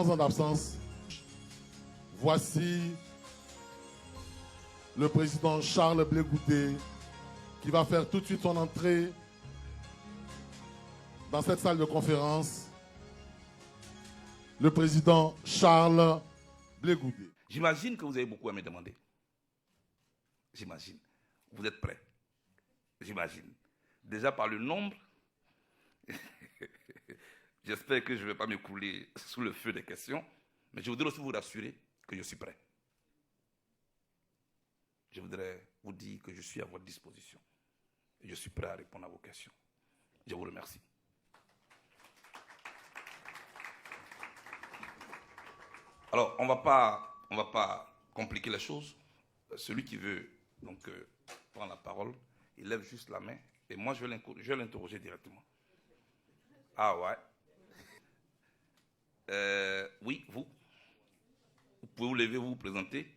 3 ans d'absence, voici le président Charles Blé Goudé qui va faire tout de suite son entrée dans cette salle de conférence. Le président Charles Blé Goudé. J'imagine que vous avez beaucoup à me demander. J'imagine. Vous êtes prêts? J'imagine. Déjà par le nombre, j'espère que je ne vais pas m'écouler sous le feu des questions, mais je voudrais aussi vous rassurer que je suis prêt. Je voudrais vous dire que je suis à votre disposition. Et je suis prêt à répondre à vos questions. Je vous remercie. Alors, on ne va pas compliquer les choses. Celui qui veut donc prendre la parole, il lève juste la main et moi je vais l'interroger directement. Ah ouais. Oui, vous. Vous pouvez vous lever, vous présenter.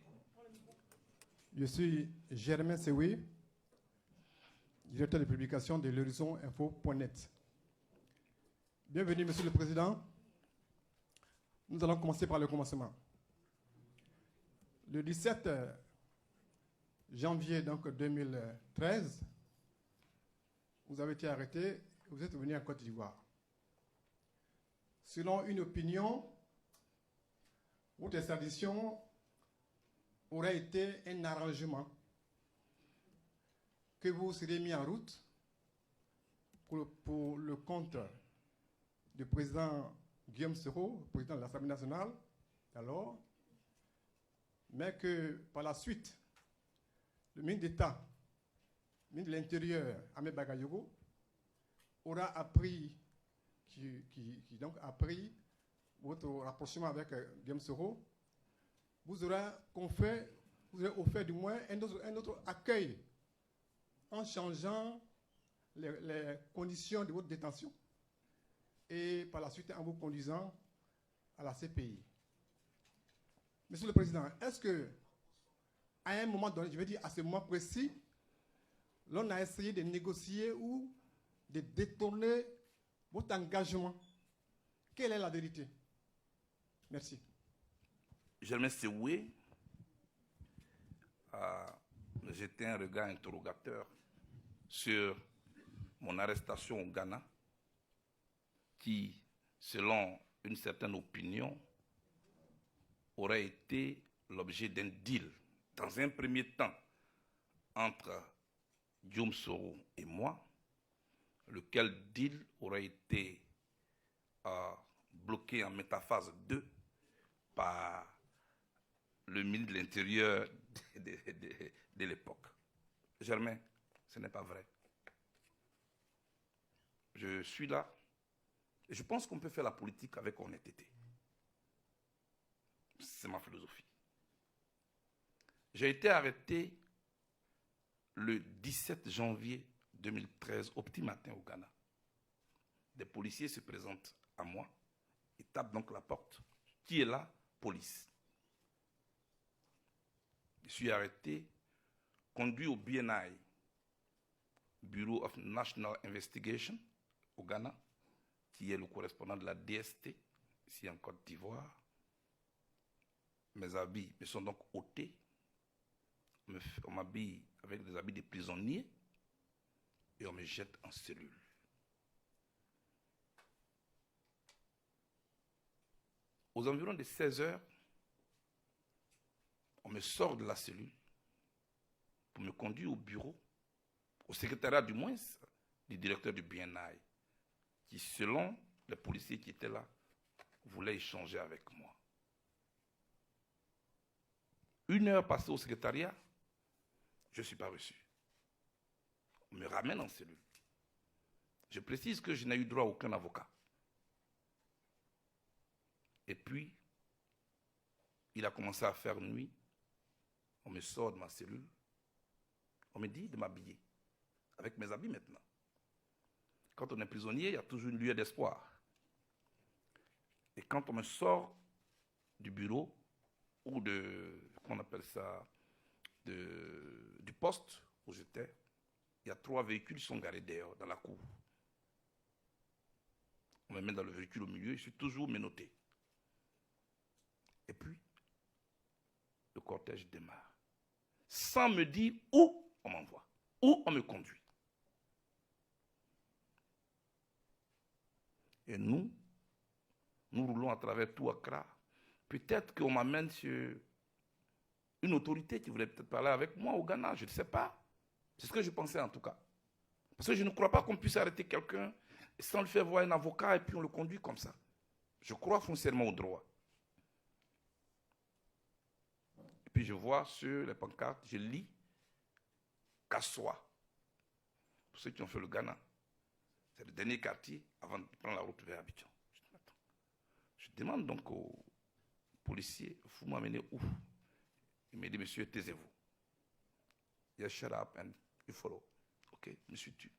Je suis Germain Sewi, directeur de publication de l'horizoninfo.net. Bienvenue, Monsieur le Président. Nous allons commencer par le commencement. Le 17 janvier donc, 2013, vous avez été arrêté et vous êtes venu en Côte d'Ivoire. Selon une opinion, votre extradition aurait été un arrangement que vous serez mis en route pour le compte du président Guillaume Soro, président de l'Assemblée nationale, alors, mais que par la suite, le ministre d'État, le ministre de l'Intérieur, Ahmed Bagayogo, aura appris, donc a pris votre rapprochement avec Guillaume Soro, vous aurez offert du moins un autre accueil en changeant les conditions de votre détention et par la suite en vous conduisant à la CPI. Monsieur le Président, est-ce que à un moment donné, je veux dire à ce moment précis, l'on a essayé de négocier ou de détourner votre engagement? Quelle est la vérité? Merci. Germain Sewi a jeté un regard interrogateur sur mon arrestation au Ghana, qui, selon une certaine opinion, aurait été l'objet d'un deal, dans un premier temps, entre Guillaume Soro et moi, lequel deal aurait été bloqué en métaphase 2 par le ministre de l'Intérieur de l'époque. Germain, ce n'est pas vrai. Je suis là et je pense qu'on peut faire la politique avec honnêteté. C'est ma philosophie. J'ai été arrêté le 17 janvier 2013 au petit matin au Ghana. Des policiers se présentent à moi et tapent donc la porte. Qui est là? Police. Je suis arrêté, conduit au BNI, Bureau of National Investigation, au Ghana, qui est le correspondant de la DST, ici en Côte d'Ivoire. Mes habits me sont donc ôtés. On m'habille avec des habits de prisonnier et on me jette en cellule. Aux environs de 16 heures, on me sort de la cellule pour me conduire au bureau, au secrétariat du moins, du directeur du BNI, qui, selon les policiers qui étaient là, voulait échanger avec moi. 1 heure passée au secrétariat, je ne suis pas reçu. On me ramène en cellule. Je précise que je n'ai eu droit à aucun avocat. Et puis, il a commencé à faire nuit. On me sort de ma cellule. On me dit de m'habiller, avec mes habits maintenant. Quand on est prisonnier, il y a toujours une lueur d'espoir. Et quand on me sort du bureau, ou qu'on appelle ça, du poste où j'étais, il y a 3 véhicules qui sont garés dehors, dans la cour. On me met dans le véhicule au milieu, je suis toujours menotté. cortège démarre, sans me dire où on m'envoie, où on me conduit. Et nous roulons à travers tout Accra. Peut-être qu'on m'amène sur une autorité qui voulait peut-être parler avec moi au Ghana, je ne sais pas. C'est ce que je pensais en tout cas. Parce que je ne crois pas qu'on puisse arrêter quelqu'un sans lui faire voir un avocat et puis on le conduit comme ça. Je crois foncièrement au droit. Et puis je vois sur les pancartes, je lis Kassoa. Pour ceux qui ont fait le Ghana. C'est le dernier quartier avant de prendre la route vers Abidjan. Je demande donc au policier, vous m'amenez où? Il m'a dit, monsieur, taisez-vous. Yes, shut up and you follow. Ok, je me suis tué.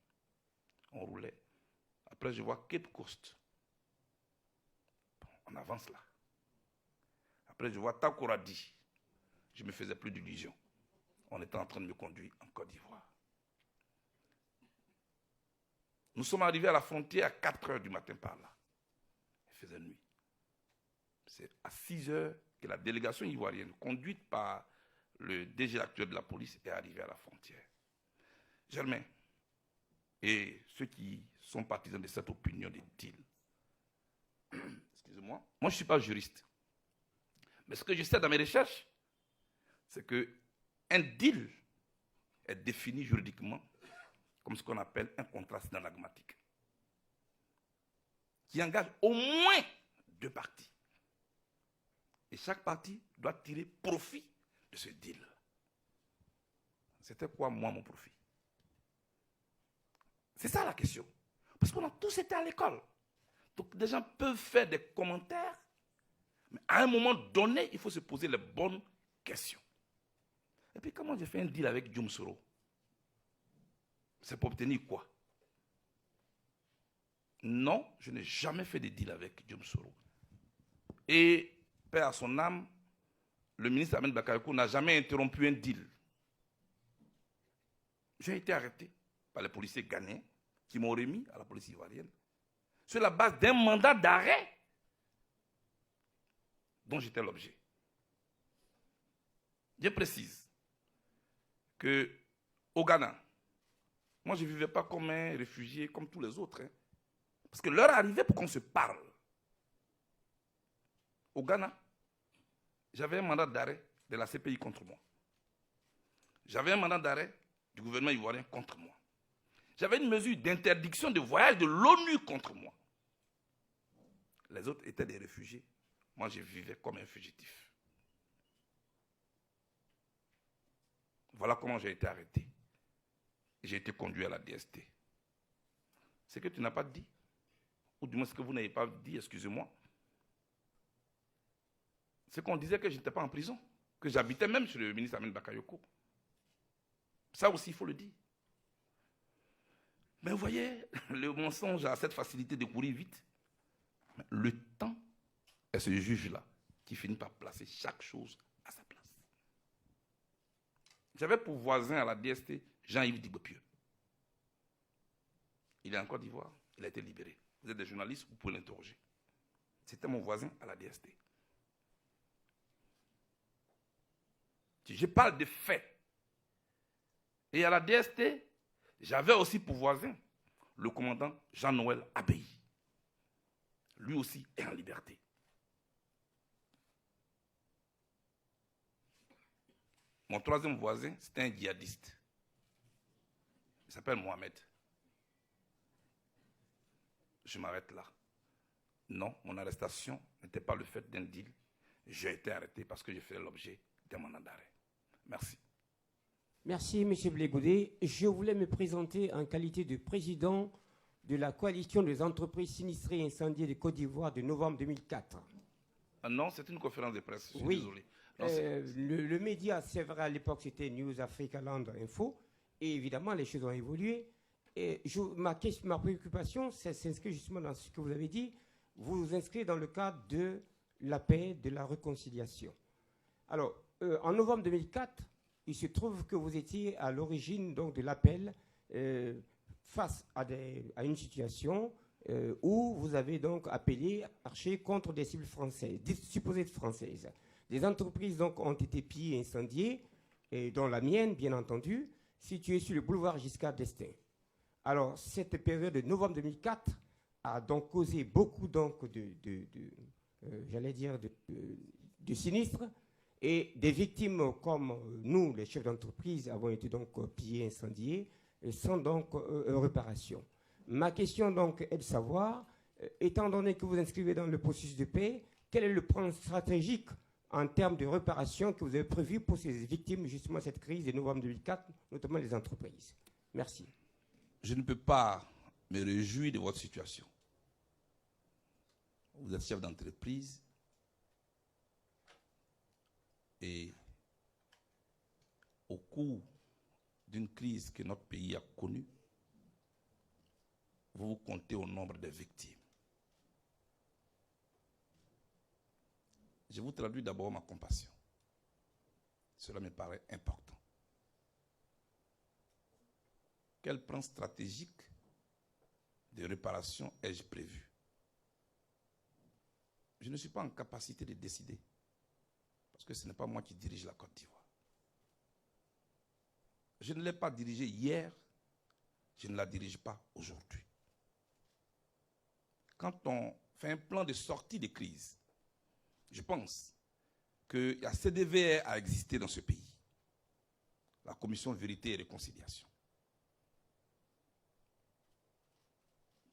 On roulait. Après, je vois Cape Coast. Bon, on avance là. Après, je vois Takoradi. Je ne me faisais plus d'illusions. On était en train de me conduire en Côte d'Ivoire. Nous sommes arrivés à la frontière à 4 heures du matin par là. Il faisait nuit. C'est à 6 heures que la délégation ivoirienne, conduite par le DG actuel de la police, est arrivée à la frontière. Germain, et ceux qui sont partisans de cette opinion des deals, excusez-moi, moi je ne suis pas juriste. Mais ce que je sais dans mes recherches, c'est qu'un deal est défini juridiquement comme ce qu'on appelle un contrat synallagmatique, qui engage au moins 2 parties. Et chaque partie doit tirer profit de ce deal. C'était quoi, moi, mon profit? C'est ça la question. Parce qu'on a tous été à l'école. Donc, des gens peuvent faire des commentaires, mais à un moment donné, il faut se poser les bonnes questions. Et puis, comment j'ai fait un deal avec Dioum Soro? C'est pour obtenir quoi? Non, je n'ai jamais fait de deal avec Dioum Soro. Et, paix à son âme, le ministre Ahmed Bakayoko n'a jamais interrompu un deal. J'ai été arrêté par les policiers ghanéens qui m'ont remis à la police ivoirienne sur la base d'un mandat d'arrêt dont j'étais l'objet. Je précise qu'au Ghana, moi je ne vivais pas comme un réfugié comme tous les autres. Parce que l'heure arrivait pour qu'on se parle. Au Ghana, j'avais un mandat d'arrêt de la CPI contre moi. J'avais un mandat d'arrêt du gouvernement ivoirien contre moi. J'avais une mesure d'interdiction de voyage de l'ONU contre moi. Les autres étaient des réfugiés. Moi, je vivais comme un fugitif. Voilà comment j'ai été arrêté. J'ai été conduit à la DST. Ce que tu n'as pas dit, ou du moins ce que vous n'avez pas dit, excusez-moi, c'est qu'on disait que je n'étais pas en prison, que j'habitais même chez le ministre Ahmed Bakayoko. Ça aussi, il faut le dire. Mais vous voyez, le mensonge a cette facilité de courir vite. Le temps est ce juge-là qui finit par placer chaque chose à sa place. J'avais pour voisin à la DST Jean-Yves Dibopieux. Il est en Côte d'Ivoire, il a été libéré. Vous êtes des journalistes, vous pouvez l'interroger. C'était mon voisin à la DST. Je parle de faits. Et à la DST, j'avais aussi pour voisin le commandant Jean-Noël Abbaye. Lui aussi est en liberté. Mon troisième voisin, c'était un djihadiste. Il s'appelle Mohamed. Je m'arrête là. Non, mon arrestation n'était pas le fait d'un deal. J'ai été arrêté parce que j'ai fait l'objet d'un mandat d'arrêt. Merci. Merci, M. Blegoudé. Je voulais me présenter en qualité de président de la coalition des entreprises sinistrées et incendiées de Côte d'Ivoire de novembre 2004. Ah non, c'est une conférence de presse, je suis oui. Désolé. Non, le média, c'est vrai, à l'époque, c'était News Africa Land Info. Et évidemment, les choses ont évolué. Et ma préoccupation, c'est s'inscrire justement dans ce que vous avez dit. Vous vous inscrivez dans le cadre de la paix, de la réconciliation. Alors, en novembre 2004, il se trouve que vous étiez à l'origine donc de l'appel face à une situation où vous avez donc appelé à marcher contre des cibles françaises, supposées françaises. Des entreprises donc ont été pillées et incendiées, et dont la mienne, bien entendu, située sur le boulevard Giscard d'Estaing. Alors, cette période de novembre 2004 a donc causé beaucoup donc de sinistres, et des victimes comme nous, les chefs d'entreprise, avons été donc pillés, incendiés, et sans donc réparation. Ma question donc est de savoir, étant donné que vous inscrivez dans le processus de paix, quel est le plan stratégique en termes de réparation que vous avez prévu pour ces victimes, justement, de cette crise de novembre 2004, notamment les entreprises? Merci. Je ne peux pas me réjouir de votre situation. Vous êtes chef d'entreprise et au cours d'une crise que notre pays a connue, vous comptez au nombre des victimes. Je vous traduis d'abord ma compassion. Cela me paraît important. Quel plan stratégique de réparation ai-je prévu? Je ne suis pas en capacité de décider, parce que ce n'est pas moi qui dirige la Côte d'Ivoire. Je ne l'ai pas dirigée hier, je ne la dirige pas aujourd'hui. Quand on fait un plan de sortie de crise, je pense qu'il y a CDVR à exister dans ce pays, la Commission Vérité et Réconciliation.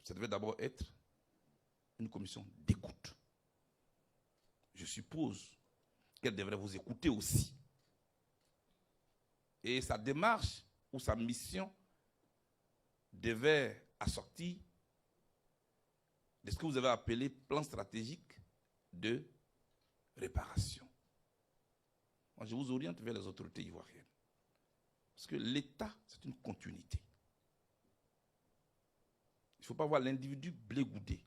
Ça devait d'abord être une commission d'écoute. Je suppose qu'elle devrait vous écouter aussi. Et sa démarche ou sa mission devait assortir de ce que vous avez appelé plan stratégique de réparation. Moi, je vous oriente vers les autorités ivoiriennes. Parce que l'État, c'est une continuité. Il ne faut pas voir l'individu blégoudé.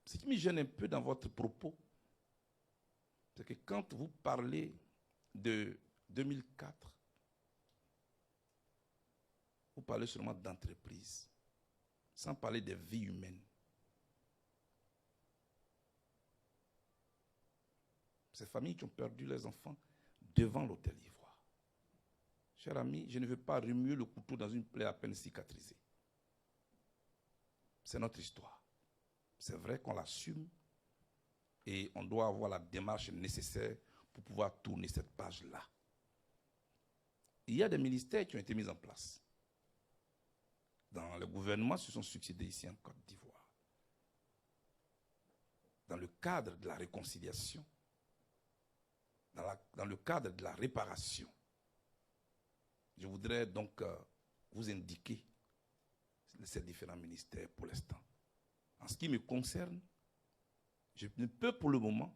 Ce qui me gêne un peu dans votre propos, c'est que quand vous parlez de 2004, vous parlez seulement d'entreprise, sans parler des vies humaines. Ces familles qui ont perdu leurs enfants devant l'hôtel Ivoire. Cher ami, je ne veux pas remuer le couteau dans une plaie à peine cicatrisée. C'est notre histoire. C'est vrai qu'on l'assume et on doit avoir la démarche nécessaire pour pouvoir tourner cette page-là. Il y a des ministères qui ont été mis en place. Dans le gouvernement, se sont succédés ici en Côte d'Ivoire. Dans le cadre de la réconciliation, dans le cadre de la réparation, je voudrais donc vous indiquer ces différents ministères pour l'instant. En ce qui me concerne, je ne peux pour le moment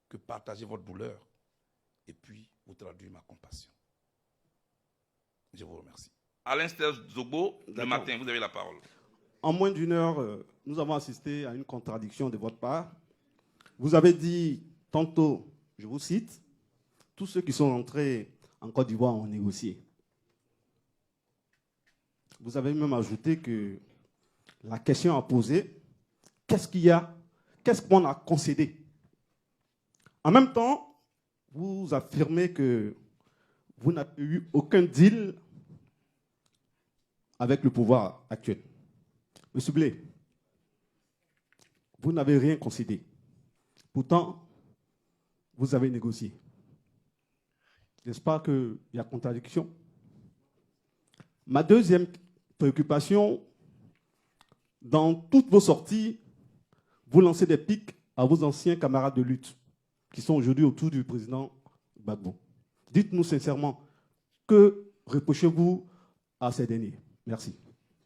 que partager votre douleur et puis vous traduire ma compassion. Je vous remercie. Alain Zogo, le matin, vous avez la parole. En moins d'une heure, nous avons assisté à une contradiction de votre part. Vous avez dit tantôt, je vous cite, tous ceux qui sont entrés en Côte d'Ivoire ont négocié. Vous avez même ajouté que la question à poser, qu'est-ce qu'il y a, qu'est-ce qu'on a concédé? En même temps, vous affirmez que vous n'avez eu aucun deal avec le pouvoir actuel. Monsieur Blé, vous n'avez rien concédé. Pourtant, vous avez négocié. N'est-ce pas qu'il y a contradiction? Ma deuxième préoccupation, dans toutes vos sorties, vous lancez des pics à vos anciens camarades de lutte qui sont aujourd'hui autour du président Gbagbo. Dites-nous sincèrement, que reprochez-vous à ces derniers? Merci.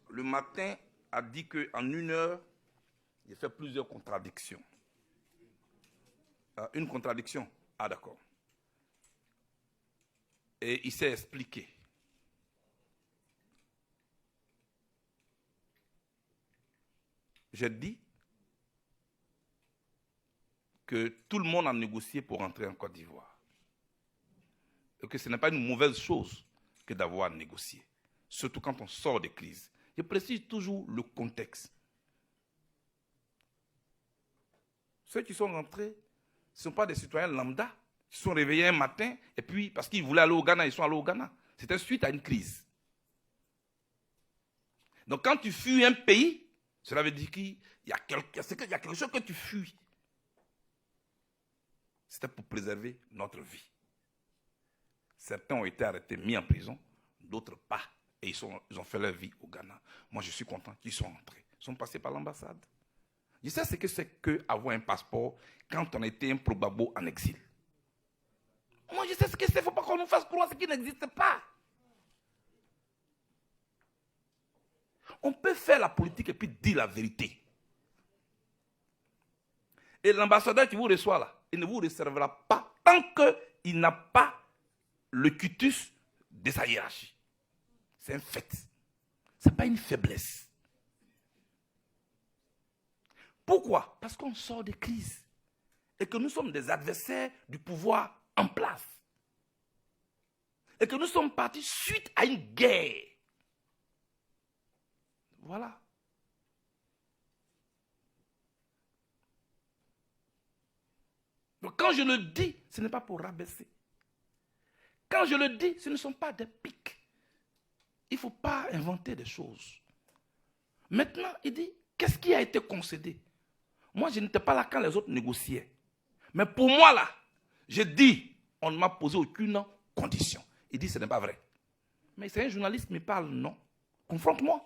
Le matin a dit qu'en une heure, il a fait plusieurs contradictions. Une contradiction? Ah, d'accord. Et il s'est expliqué. J'ai dit que tout le monde a négocié pour entrer en Côte d'Ivoire. Et que ce n'est pas une mauvaise chose que d'avoir négocié. Surtout quand on sort des crises. Je précise toujours le contexte. Ceux qui sont rentrés, ce ne sont pas des citoyens lambda, qui sont réveillés un matin, et puis, parce qu'ils voulaient aller au Ghana, ils sont allés au Ghana. C'était suite à une crise. Donc, quand tu fuis un pays, cela veut dire qu'il y a quelque chose que tu fuis. C'était pour préserver notre vie. Certains ont été arrêtés, mis en prison, d'autres pas. Et ils ont fait leur vie au Ghana. Moi, je suis content qu'ils sont rentrés. Ils sont passés par l'ambassade. Je sais ce que c'est qu'avoir un passeport quand on était un probabo en exil. Moi, je sais ce que c'est. Il ne faut pas qu'on nous fasse croire ce qui n'existe pas. On peut faire la politique et puis dire la vérité. Et l'ambassadeur qui vous reçoit là, il ne vous recevra pas tant qu'il n'a pas le quitus de sa hiérarchie. C'est un fait. Ce n'est pas une faiblesse. Pourquoi? Parce qu'on sort de crise et que nous sommes des adversaires du pouvoir en place. Et que nous sommes partis suite à une guerre. Voilà. Donc quand je le dis, ce n'est pas pour rabaisser. Quand je le dis, ce ne sont pas des pics. Il ne faut pas inventer des choses. Maintenant, il dit, qu'est-ce qui a été concédé? Moi, je n'étais pas là quand les autres négociaient. Mais pour moi, là, j'ai dit, on ne m'a posé aucune condition. Il dit, ce n'est pas vrai. Mais c'est un journaliste qui me parle, non. Confronte-moi.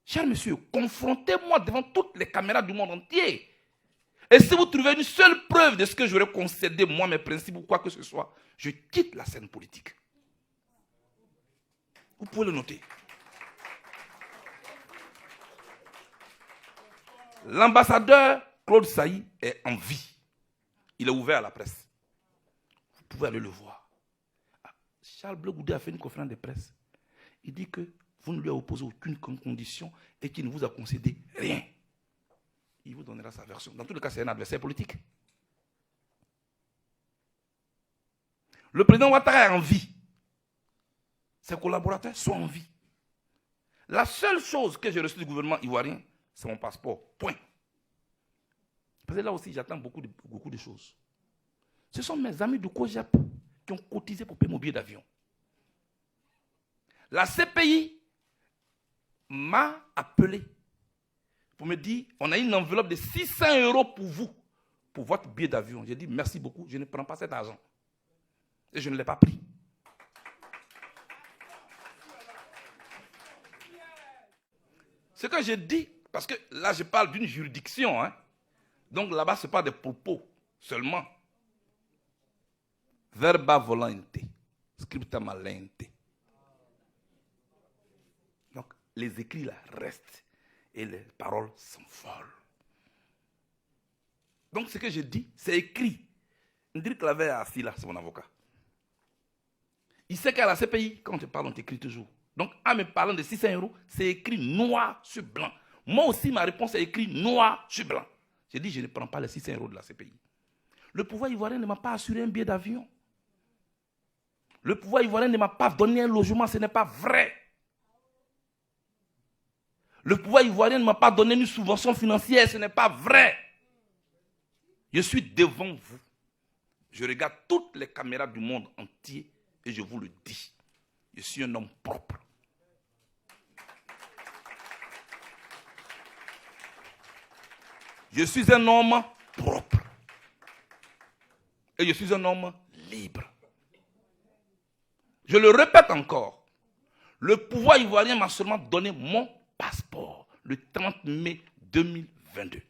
Cher monsieur, confrontez-moi devant toutes les caméras du monde entier. Et si vous trouvez une seule preuve de ce que j'aurais concédé, moi, mes principes ou quoi que ce soit, je quitte la scène politique. Vous pouvez le noter. L'ambassadeur Claude Sailly est en vie. Il est ouvert à la presse. Vous pouvez aller le voir. Charles Blé Goudé a fait une conférence de presse. Il dit que vous ne lui avez opposé aucune condition et qu'il ne vous a concédé rien. Il vous donnera sa version. Dans tous les cas, c'est un adversaire politique. Le président Ouattara est en vie. Ses collaborateurs sont en vie. La seule chose que j'ai reçue du gouvernement ivoirien, c'est mon passeport. Point. Parce que là aussi, j'attends beaucoup de choses. Ce sont mes amis du COJAP qui ont cotisé pour payer mon billet d'avion. La CPI m'a appelé pour me dire, on a une enveloppe de 600 € pour vous, pour votre billet d'avion. J'ai dit, merci beaucoup, je ne prends pas cet argent. Et je ne l'ai pas pris. Ce que j'ai dit, parce que là je parle d'une juridiction, hein. Donc là-bas ce n'est pas des propos seulement. Verba volante, scripta malente. Donc les écrits là restent et les paroles s'envolent. Donc ce que je dis, c'est écrit. Ndri Claver assis là, c'est mon avocat. Il sait qu'à la CPI, quand on te parle, on t'écrit toujours. Donc, en me parlant de 600 €, c'est écrit noir sur blanc. Moi aussi, ma réponse est écrite noir sur blanc. J'ai dit, je ne prends pas les 600 € de la CPI. Le pouvoir ivoirien ne m'a pas assuré un billet d'avion. Le pouvoir ivoirien ne m'a pas donné un logement, ce n'est pas vrai. Le pouvoir ivoirien ne m'a pas donné une subvention financière, ce n'est pas vrai. Je suis devant vous. Je regarde toutes les caméras du monde entier et je vous le dis. Je suis un homme propre. Je suis un homme propre. Et je suis un homme libre. Je le répète encore. Le pouvoir ivoirien m'a seulement donné mon passeport le 30 mai 2022.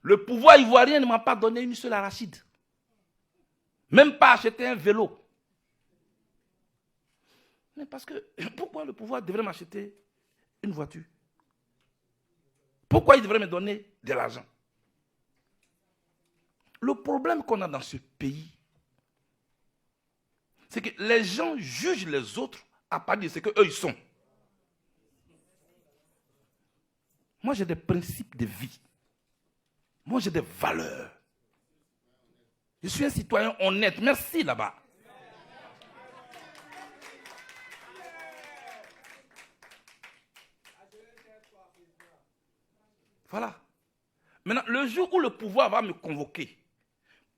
Le pouvoir ivoirien ne m'a pas donné une seule arachide. Même pas acheter un vélo. Mais parce que, pourquoi le pouvoir devrait m'acheter une voiture? Pourquoi il devrait me donner de l'argent? Le problème qu'on a dans ce pays, c'est que les gens jugent les autres à partir de ce qu'eux ils sont. Moi j'ai des principes de vie. Moi j'ai des valeurs. Je suis un citoyen honnête. Merci là-bas. Voilà. Maintenant, le jour où le pouvoir va me convoquer,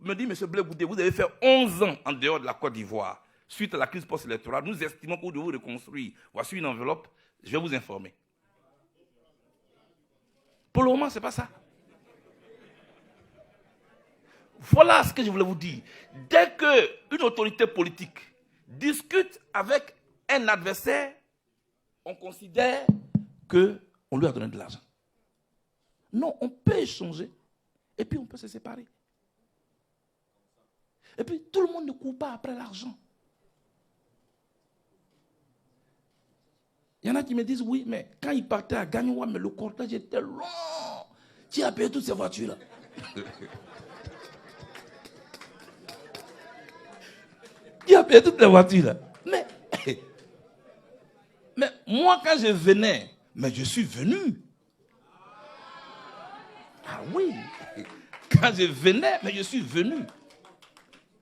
me dit, M. Blé Goudé, vous avez fait 11 ans en dehors de la Côte d'Ivoire. Suite à la crise post-électorale, nous estimons que vous devez vous reconstruire. Voici une enveloppe, je vais vous informer. Pour le moment, ce n'est pas ça. Voilà ce que je voulais vous dire. Dès qu'une autorité politique discute avec un adversaire, on considère qu'on lui a donné de l'argent. Non, on peut échanger et puis on peut se séparer. Et puis tout le monde ne court pas après l'argent. Il y en a qui me disent, oui, mais quand ils partaient à Gagnoua, mais le cortège était long. Qui a payé toutes ces voitures-là? Qui a payé toutes les voitures-là? Mais moi, quand je venais, mais je suis venu. Ah oui, quand je venais, mais je suis venu.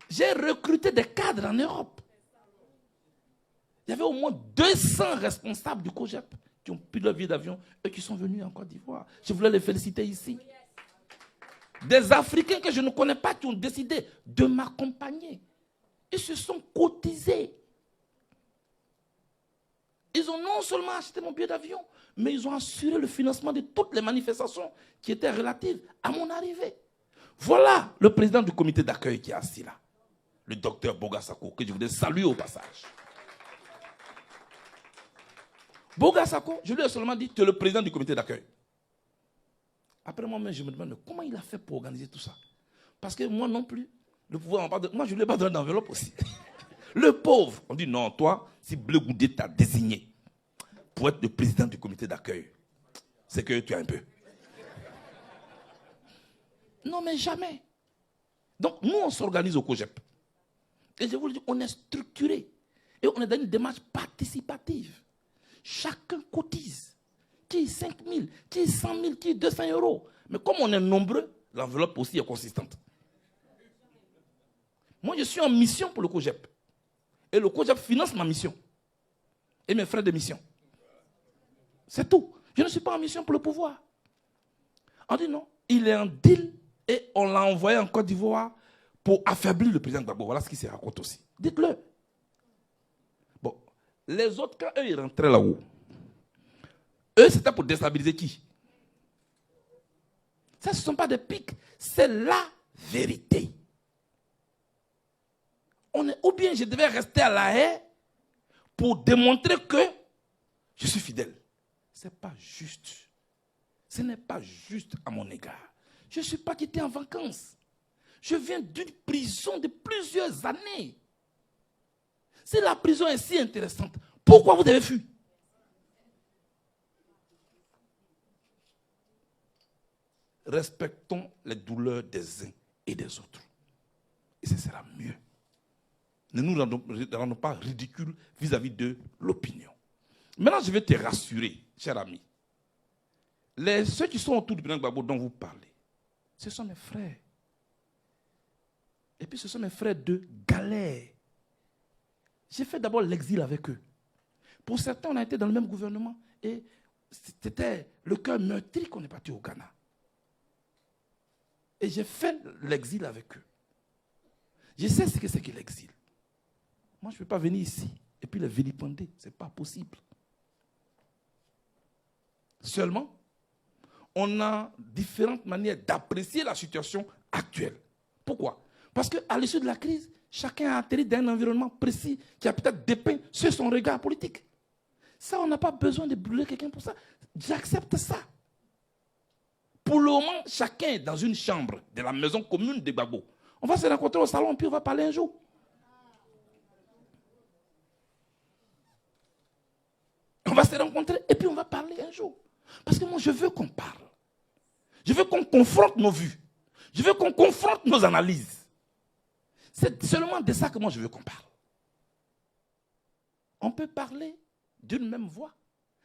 J'ai recruté des cadres en Europe. Il y avait au moins 200 responsables du COGEP qui ont pris leur billet d'avion et qui sont venus en Côte d'Ivoire. Je voulais les féliciter ici. Des Africains que je ne connais pas qui ont décidé de m'accompagner. Ils se sont cotisés. Ils ont non seulement acheté mon billet d'avion, mais ils ont assuré le financement de toutes les manifestations qui étaient relatives à mon arrivée. Voilà le président du comité d'accueil qui est assis là, le docteur Bogasako, que je voudrais saluer au passage. Bogasako, je lui ai seulement dit, tu es le président du comité d'accueil. Après moi-même, je me demande comment il a fait pour organiser tout ça. Parce que moi non plus, le pouvoir, moi je ne lui ai pas donné d'enveloppe aussi. Le pauvre, on dit non, toi, si Blé Goudé t'a désigné pour être le président du comité d'accueil, c'est que tu as un peu. Non, mais jamais. Donc, nous, on s'organise au COGEP. Et je vous le dis, on est structuré. Et on est dans une démarche participative. Chacun cotise. Qui 5 000, qui 100 000, qui 200 euros. Mais comme on est nombreux, l'enveloppe aussi est consistante. Moi, je suis en mission pour le COGEP. Et le COGEP finance ma mission. Et mes frais de mission. C'est tout. Je ne suis pas en mission pour le pouvoir. On dit non, il est en deal et on l'a envoyé en Côte d'Ivoire pour affaiblir le président Gbagbo. Voilà ce qui se raconte aussi. Dites-le. Bon, les autres, quand eux, ils rentraient là-haut, eux, c'était pour déstabiliser qui? Ça, ce ne sont pas des pics. C'est la vérité. Ou bien je devais rester à La Haye pour démontrer que je suis fidèle. Ce n'est pas juste. Ce n'est pas juste à mon égard. Je ne suis pas quitté en vacances. Je viens d'une prison de plusieurs années. Si la prison est si intéressante, pourquoi vous avez fui? Respectons les douleurs des uns et des autres. Et ce sera mieux. Ne nous rendons pas ridicules vis-à-vis de l'opinion. Maintenant, je vais te rassurer, cher ami. Ceux qui sont autour du président Gbagbo dont vous parlez, ce sont mes frères. Et puis ce sont mes frères de galère. J'ai fait d'abord l'exil avec eux. Pour certains, on a été dans le même gouvernement et c'était le cœur meurtri qu'on est parti au Ghana. Et j'ai fait l'exil avec eux. Je sais ce que c'est que l'exil. Moi, je ne peux pas venir ici et puis les vilipender. Ce n'est pas possible. Seulement, on a différentes manières d'apprécier la situation actuelle. Pourquoi? Parce qu'à l'issue de la crise, chacun a atterri dans un environnement précis qui a peut-être dépeint sur son regard politique. Ça, on n'a pas besoin de brûler quelqu'un pour ça. J'accepte ça. Pour le moment, chacun est dans une chambre de la maison commune de Gbagbo. On va se rencontrer au salon, puis on va parler un jour. On va se rencontrer et puis on va parler un jour. Parce que moi, je veux qu'on parle. Je veux qu'on confronte nos vues. Je veux qu'on confronte nos analyses. C'est seulement de ça que moi, je veux qu'on parle. On peut parler d'une même voix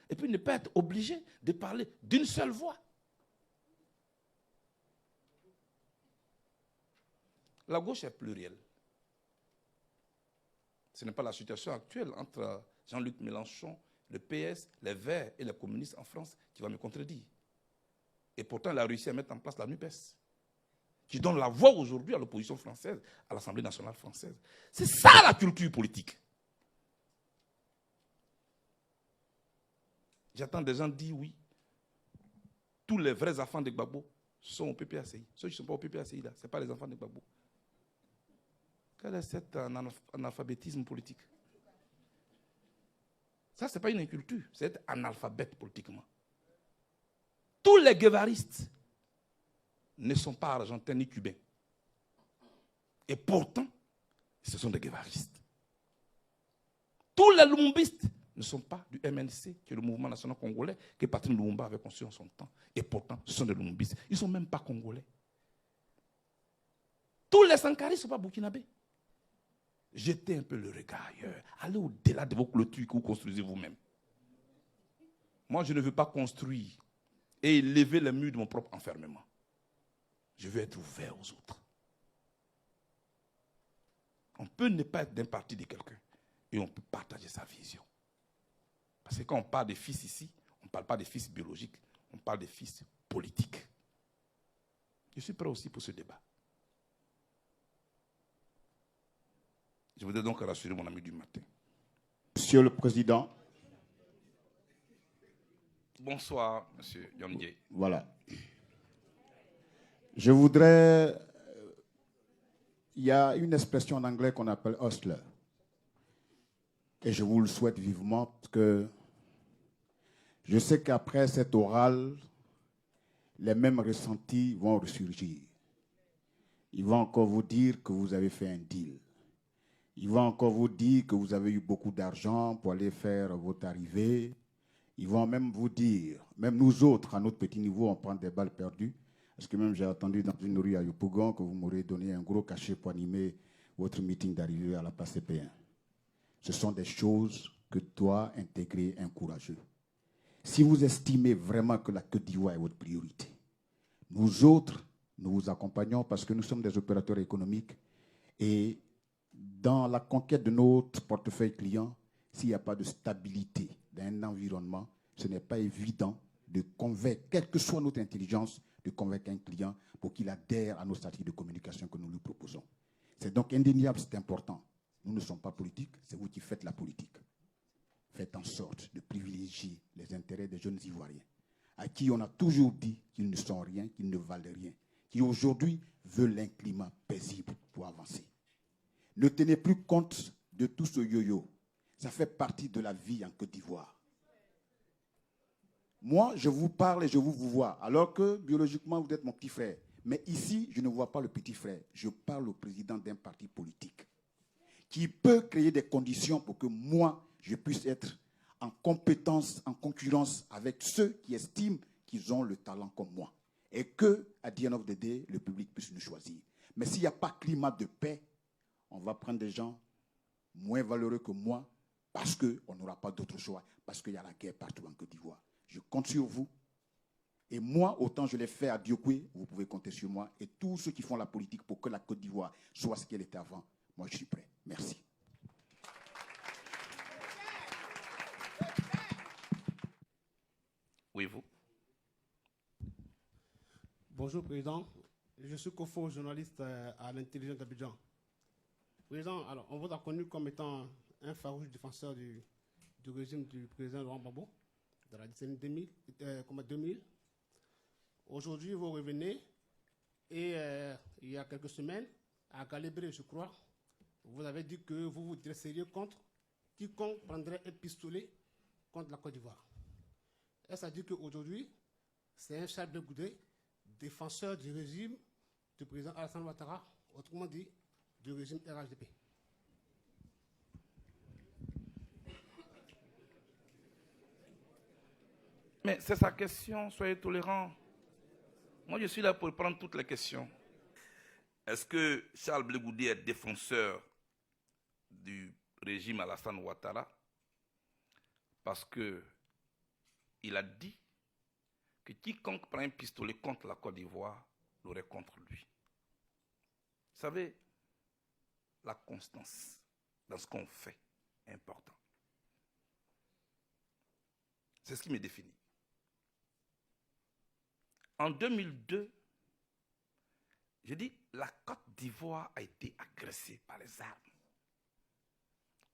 et puis ne pas être obligé de parler d'une seule voix. La gauche est plurielle. Ce n'est pas la situation actuelle entre Jean-Luc Mélenchon, le PS, les Verts et les communistes en France qui va me contredire. Et pourtant, elle a réussi à mettre en place la NUPES, qui donne la voix aujourd'hui à l'opposition française, à l'Assemblée nationale française. C'est ça la culture politique. J'attends des gens dire oui. Tous les vrais enfants de Gbagbo sont au PPACI. Ceux qui ne sont pas au PPACI, là, ce n'est pas les enfants de Gbagbo. Quel est cet analphabétisme politique? Ça, ce n'est pas une inculture, c'est être analphabète politiquement. Tous les guevaristes ne sont pas argentins ni cubains. Et pourtant, ce sont des guevaristes. Tous les lumumbistes ne sont pas du MNC, qui est le mouvement national congolais, que Patrice Lumumba avait construit en son temps. Et pourtant, ce sont des lumumbistes. Ils ne sont même pas congolais. Tous les Sankaris ne sont pas burkinabés. Jetez un peu le regard ailleurs. Allez au-delà de vos clôtures que vous construisez vous-même. Moi, je ne veux pas construire et élever les murs de mon propre enfermement. Je veux être ouvert aux autres. On peut ne pas être d'un parti de quelqu'un et on peut partager sa vision. Parce que quand on parle des fils ici, on ne parle pas des fils biologiques, on parle des fils politiques. Je suis prêt aussi pour ce débat. Je voudrais donc rassurer mon ami du matin. Monsieur le Président. Bonsoir, Monsieur Yondié. Voilà. Je voudrais... Il y a une expression en anglais qu'on appelle hustler. Et je vous le souhaite vivement parce que je sais qu'après cet oral, les mêmes ressentis vont ressurgir. Ils vont encore vous dire que vous avez fait un deal. Ils vont encore vous dire que vous avez eu beaucoup d'argent pour aller faire votre arrivée. Ils vont même vous dire, même nous autres, à notre petit niveau, on prend des balles perdues. Parce que même j'ai entendu dans une rue à Yopougon que vous m'aurez donné un gros cachet pour animer votre meeting d'arrivée à la place CP1. Ce sont des choses que doit intégrer un courageux. Si vous estimez vraiment que la Côte d'Ivoire est votre priorité, nous autres, nous vous accompagnons parce que nous sommes des opérateurs économiques et dans la conquête de notre portefeuille client, s'il n'y a pas de stabilité d'un environnement, ce n'est pas évident de convaincre, quelle que soit notre intelligence, de convaincre un client pour qu'il adhère à nos stratégies de communication que nous lui proposons. C'est donc indéniable, c'est important. Nous ne sommes pas politiques, c'est vous qui faites la politique. Faites en sorte de privilégier les intérêts des jeunes Ivoiriens, à qui on a toujours dit qu'ils ne sont rien, qu'ils ne valent rien, qui aujourd'hui veulent un climat paisible pour avancer. Ne tenez plus compte de tout ce yo-yo. Ça fait partie de la vie en Côte d'Ivoire. Moi, je vous parle et je vous vois, alors que biologiquement, vous êtes mon petit frère. Mais ici, je ne vois pas le petit frère. Je parle au président d'un parti politique qui peut créer des conditions pour que moi, je puisse être en compétence, en concurrence avec ceux qui estiment qu'ils ont le talent comme moi. Et que, à the end of the day, le public puisse nous choisir. Mais s'il n'y a pas climat de paix, on va prendre des gens moins valeureux que moi parce qu'on n'aura pas d'autre choix, parce qu'il y a la guerre partout en Côte d'Ivoire. Je compte sur vous. Et moi, autant je l'ai fait à Diokwe, vous pouvez compter sur moi. Et tous ceux qui font la politique pour que la Côte d'Ivoire soit ce qu'elle était avant, moi je suis prêt. Merci. Oui, vous. Bonjour, Président. Je suis Kofo, journaliste à l'Intelligence d'Abidjan. Président, alors, on vous a connu comme étant un farouche défenseur du régime du président Laurent Gbagbo dans la décennie 2000. Aujourd'hui, vous revenez et il y a quelques semaines, à Calibré, je crois, vous avez dit que vous vous dresseriez contre quiconque prendrait un pistolet contre la Côte d'Ivoire. Est-ce à dire qu'aujourd'hui, c'est un Charles de Goudet, défenseur du régime du président Alassane Ouattara, autrement dit, du régime RHDP? Mais c'est sa question, soyez tolérants. Moi, je suis là pour prendre toutes les questions. Est-ce que Charles Blé Goudet est défenseur du régime Alassane Ouattara parce qu'il a dit que quiconque prend un pistolet contre la Côte d'Ivoire l'aurait contre lui? savez, la constance dans ce qu'on fait est important. C'est ce qui me définit. En 2002, j'ai dit, la Côte d'Ivoire a été agressée par les armes.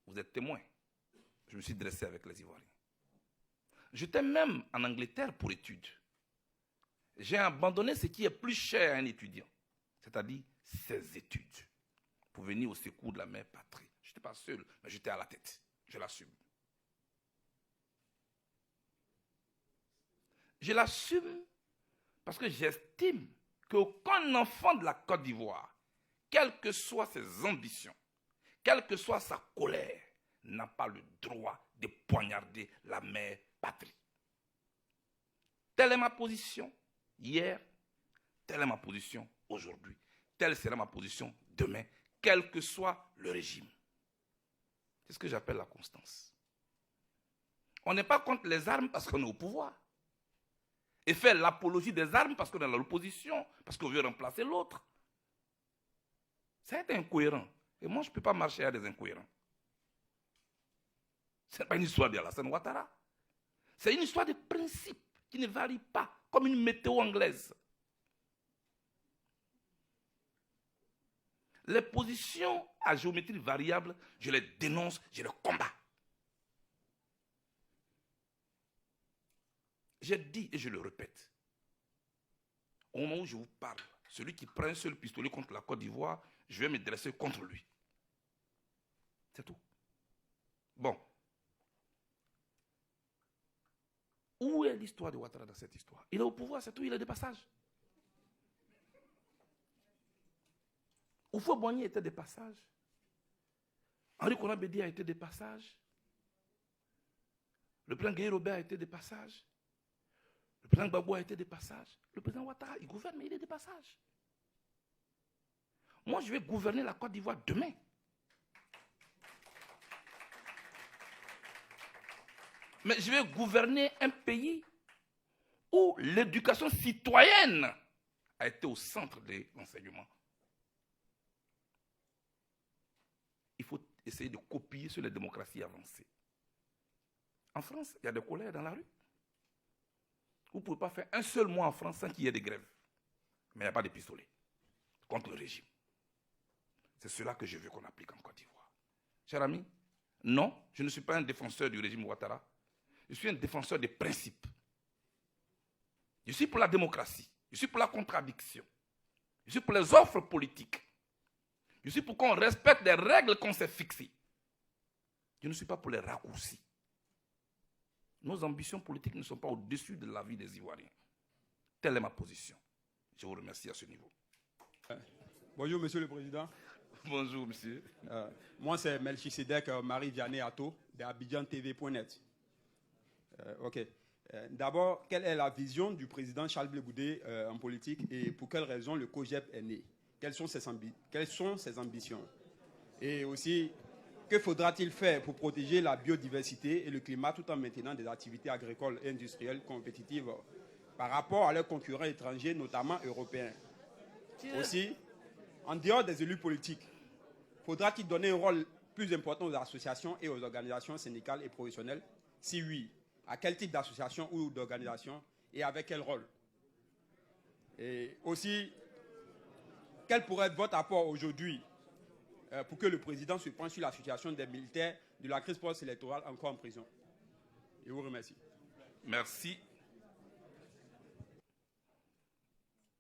Vous êtes témoins. Je me suis dressé avec les Ivoiriens. J'étais même en Angleterre pour études. J'ai abandonné ce qui est plus cher à un étudiant, c'est-à-dire ses études, pour venir au secours de la mère patrie. Je n'étais pas seul, mais j'étais à la tête. Je l'assume. Je l'assume parce que j'estime qu'aucun enfant de la Côte d'Ivoire, quelles que soient ses ambitions, quelle que soit sa colère, n'a pas le droit de poignarder la mère patrie. Telle est ma position hier, telle est ma position aujourd'hui, telle sera ma position demain, quel que soit le régime. C'est ce que j'appelle la constance. On n'est pas contre les armes parce qu'on est au pouvoir. Et faire l'apologie des armes parce qu'on est dans l'opposition, parce qu'on veut remplacer l'autre. C'est incohérent. Et moi, je ne peux pas marcher à des incohérents. Ce n'est pas une histoire d'Alassane Ouattara. C'est une histoire de principe qui ne varie pas, comme une météo anglaise. Les positions à géométrie variable, je les dénonce, je les combats. J'ai dit et je le répète, au moment où je vous parle, celui qui prend un seul pistolet contre la Côte d'Ivoire, je vais me dresser contre lui. C'est tout. Bon. Où est l'histoire de Ouattara dans cette histoire? Il est au pouvoir, c'est tout, il est de passage. Oufo-Boigny était de passage. Henri Konan Bédié a été de passage. Le président Gueye Robert a été de passage. Le président Gbagbo a été de passage. Le président Ouattara, il gouverne, mais il est de passage. Moi, je vais gouverner la Côte d'Ivoire demain. Mais je vais gouverner un pays où l'éducation citoyenne a été au centre de l'enseignement. Il faut essayer de copier sur les démocraties avancées. En France, il y a des colères dans la rue. Vous ne pouvez pas faire un seul mois en France sans qu'il y ait des grèves. Mais il n'y a pas de pistolet contre le régime. C'est cela que je veux qu'on applique en Côte d'Ivoire. Cher ami, non, je ne suis pas un défenseur du régime Ouattara. Je suis un défenseur des principes. Je suis pour la démocratie. Je suis pour la contradiction. Je suis pour les offres politiques. Je suis pour qu'on respecte les règles qu'on s'est fixées. Je ne suis pas pour les raccourcis. Nos ambitions politiques ne sont pas au-dessus de la vie des Ivoiriens. Telle est ma position. Je vous remercie à ce niveau. Bonjour, Monsieur le Président. Bonjour, monsieur. Moi, c'est Melchisedek Marie-Vianney Atto, de AbidjanTV.net. OK. D'abord, quelle est la vision du président Charles Blé Goudé en politique et pour quelles raisons le COJEP est né? Quelles sont ses ambitions? Et aussi, que faudra-t-il faire pour protéger la biodiversité et le climat tout en maintenant des activités agricoles et industrielles compétitives par rapport à leurs concurrents étrangers, notamment européens? Aussi, en dehors des élus politiques, faudra-t-il donner un rôle plus important aux associations et aux organisations syndicales et professionnelles? Si oui, à quel type d'association ou d'organisation et avec quel rôle? Et aussi, quel pourrait être votre apport aujourd'hui pour que le président se penche sur la situation des militaires de la crise post-électorale encore en prison? Je vous remercie. Merci.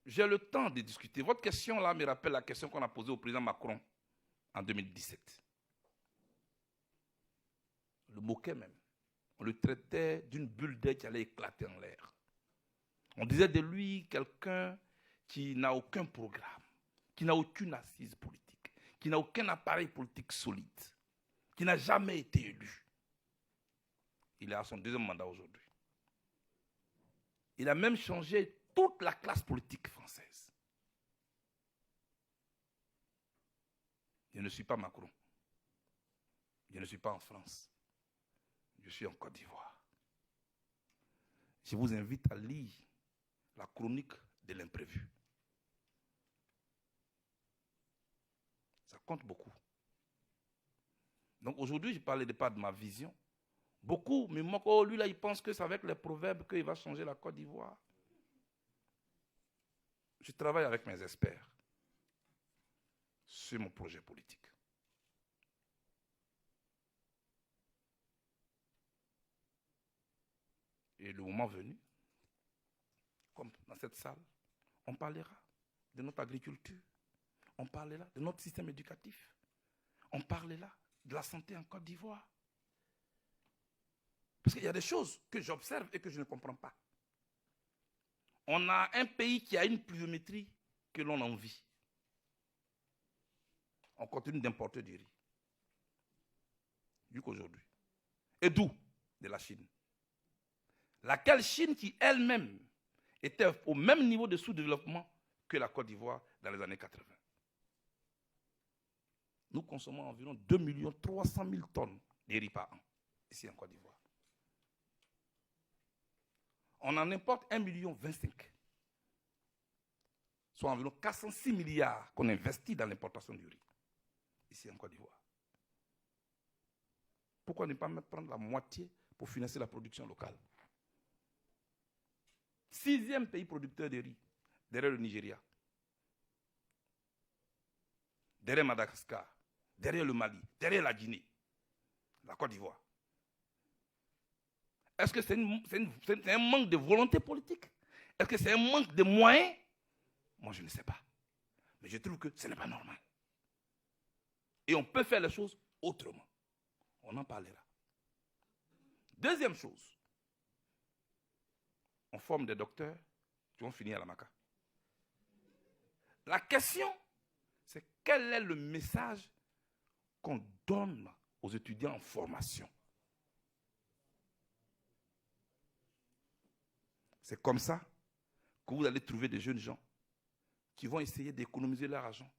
J'ai le temps de discuter. Votre question là me rappelle la question qu'on a posée au président Macron en 2017. Le moquait même. On le traitait d'une bulle d'air qui allait éclater en l'air. On disait de lui quelqu'un qui n'a aucun programme, qui n'a aucune assise politique, qui n'a aucun appareil politique solide, qui n'a jamais été élu. Il est à son deuxième mandat aujourd'hui. Il a même changé toute la classe politique française. Je ne suis pas Macron. Je ne suis pas en France. Je suis en Côte d'Ivoire. Je vous invite à lire la chronique de l'imprévu. Ça compte beaucoup. Donc aujourd'hui, je ne parlais pas de ma vision. Beaucoup me moquent. Oh, lui là, il pense que c'est avec les proverbes qu'il va changer la Côte d'Ivoire. Je travaille avec mes experts sur mon projet politique. Et le moment venu, comme dans cette salle, on parlera de notre agriculture, on parlera de notre système éducatif, on parlera de la santé en Côte d'Ivoire. Parce qu'il y a des choses que j'observe et que je ne comprends pas. On a un pays qui a une pluviométrie que l'on envie. On continue d'importer du riz. Jusqu'aujourd'hui. Et d'où? De la Chine. Laquelle Chine qui elle-même était au même niveau de sous-développement que la Côte d'Ivoire dans les années 80. Nous consommons environ 2 300 000 tonnes de riz par an, ici en Côte d'Ivoire. On en importe 1,25 million, soit environ 406 milliards qu'on investit dans l'importation du riz, ici en Côte d'Ivoire. Pourquoi ne pas prendre la moitié pour financer la production locale? 6e pays producteur de riz, derrière le Nigeria, derrière Madagascar, derrière le Mali, derrière la Guinée, la Côte d'Ivoire. Est-ce que c'est un manque de volonté politique? Est-ce que c'est un manque de moyens? Moi, je ne sais pas. Mais je trouve que ce n'est pas normal. Et on peut faire les choses autrement. On en parlera. Deuxième chose, on forme des docteurs qui vont finir à la Maca. La question, c'est quel est le message qu'on donne aux étudiants en formation? C'est comme ça que vous allez trouver des jeunes gens qui vont essayer d'économiser leur argent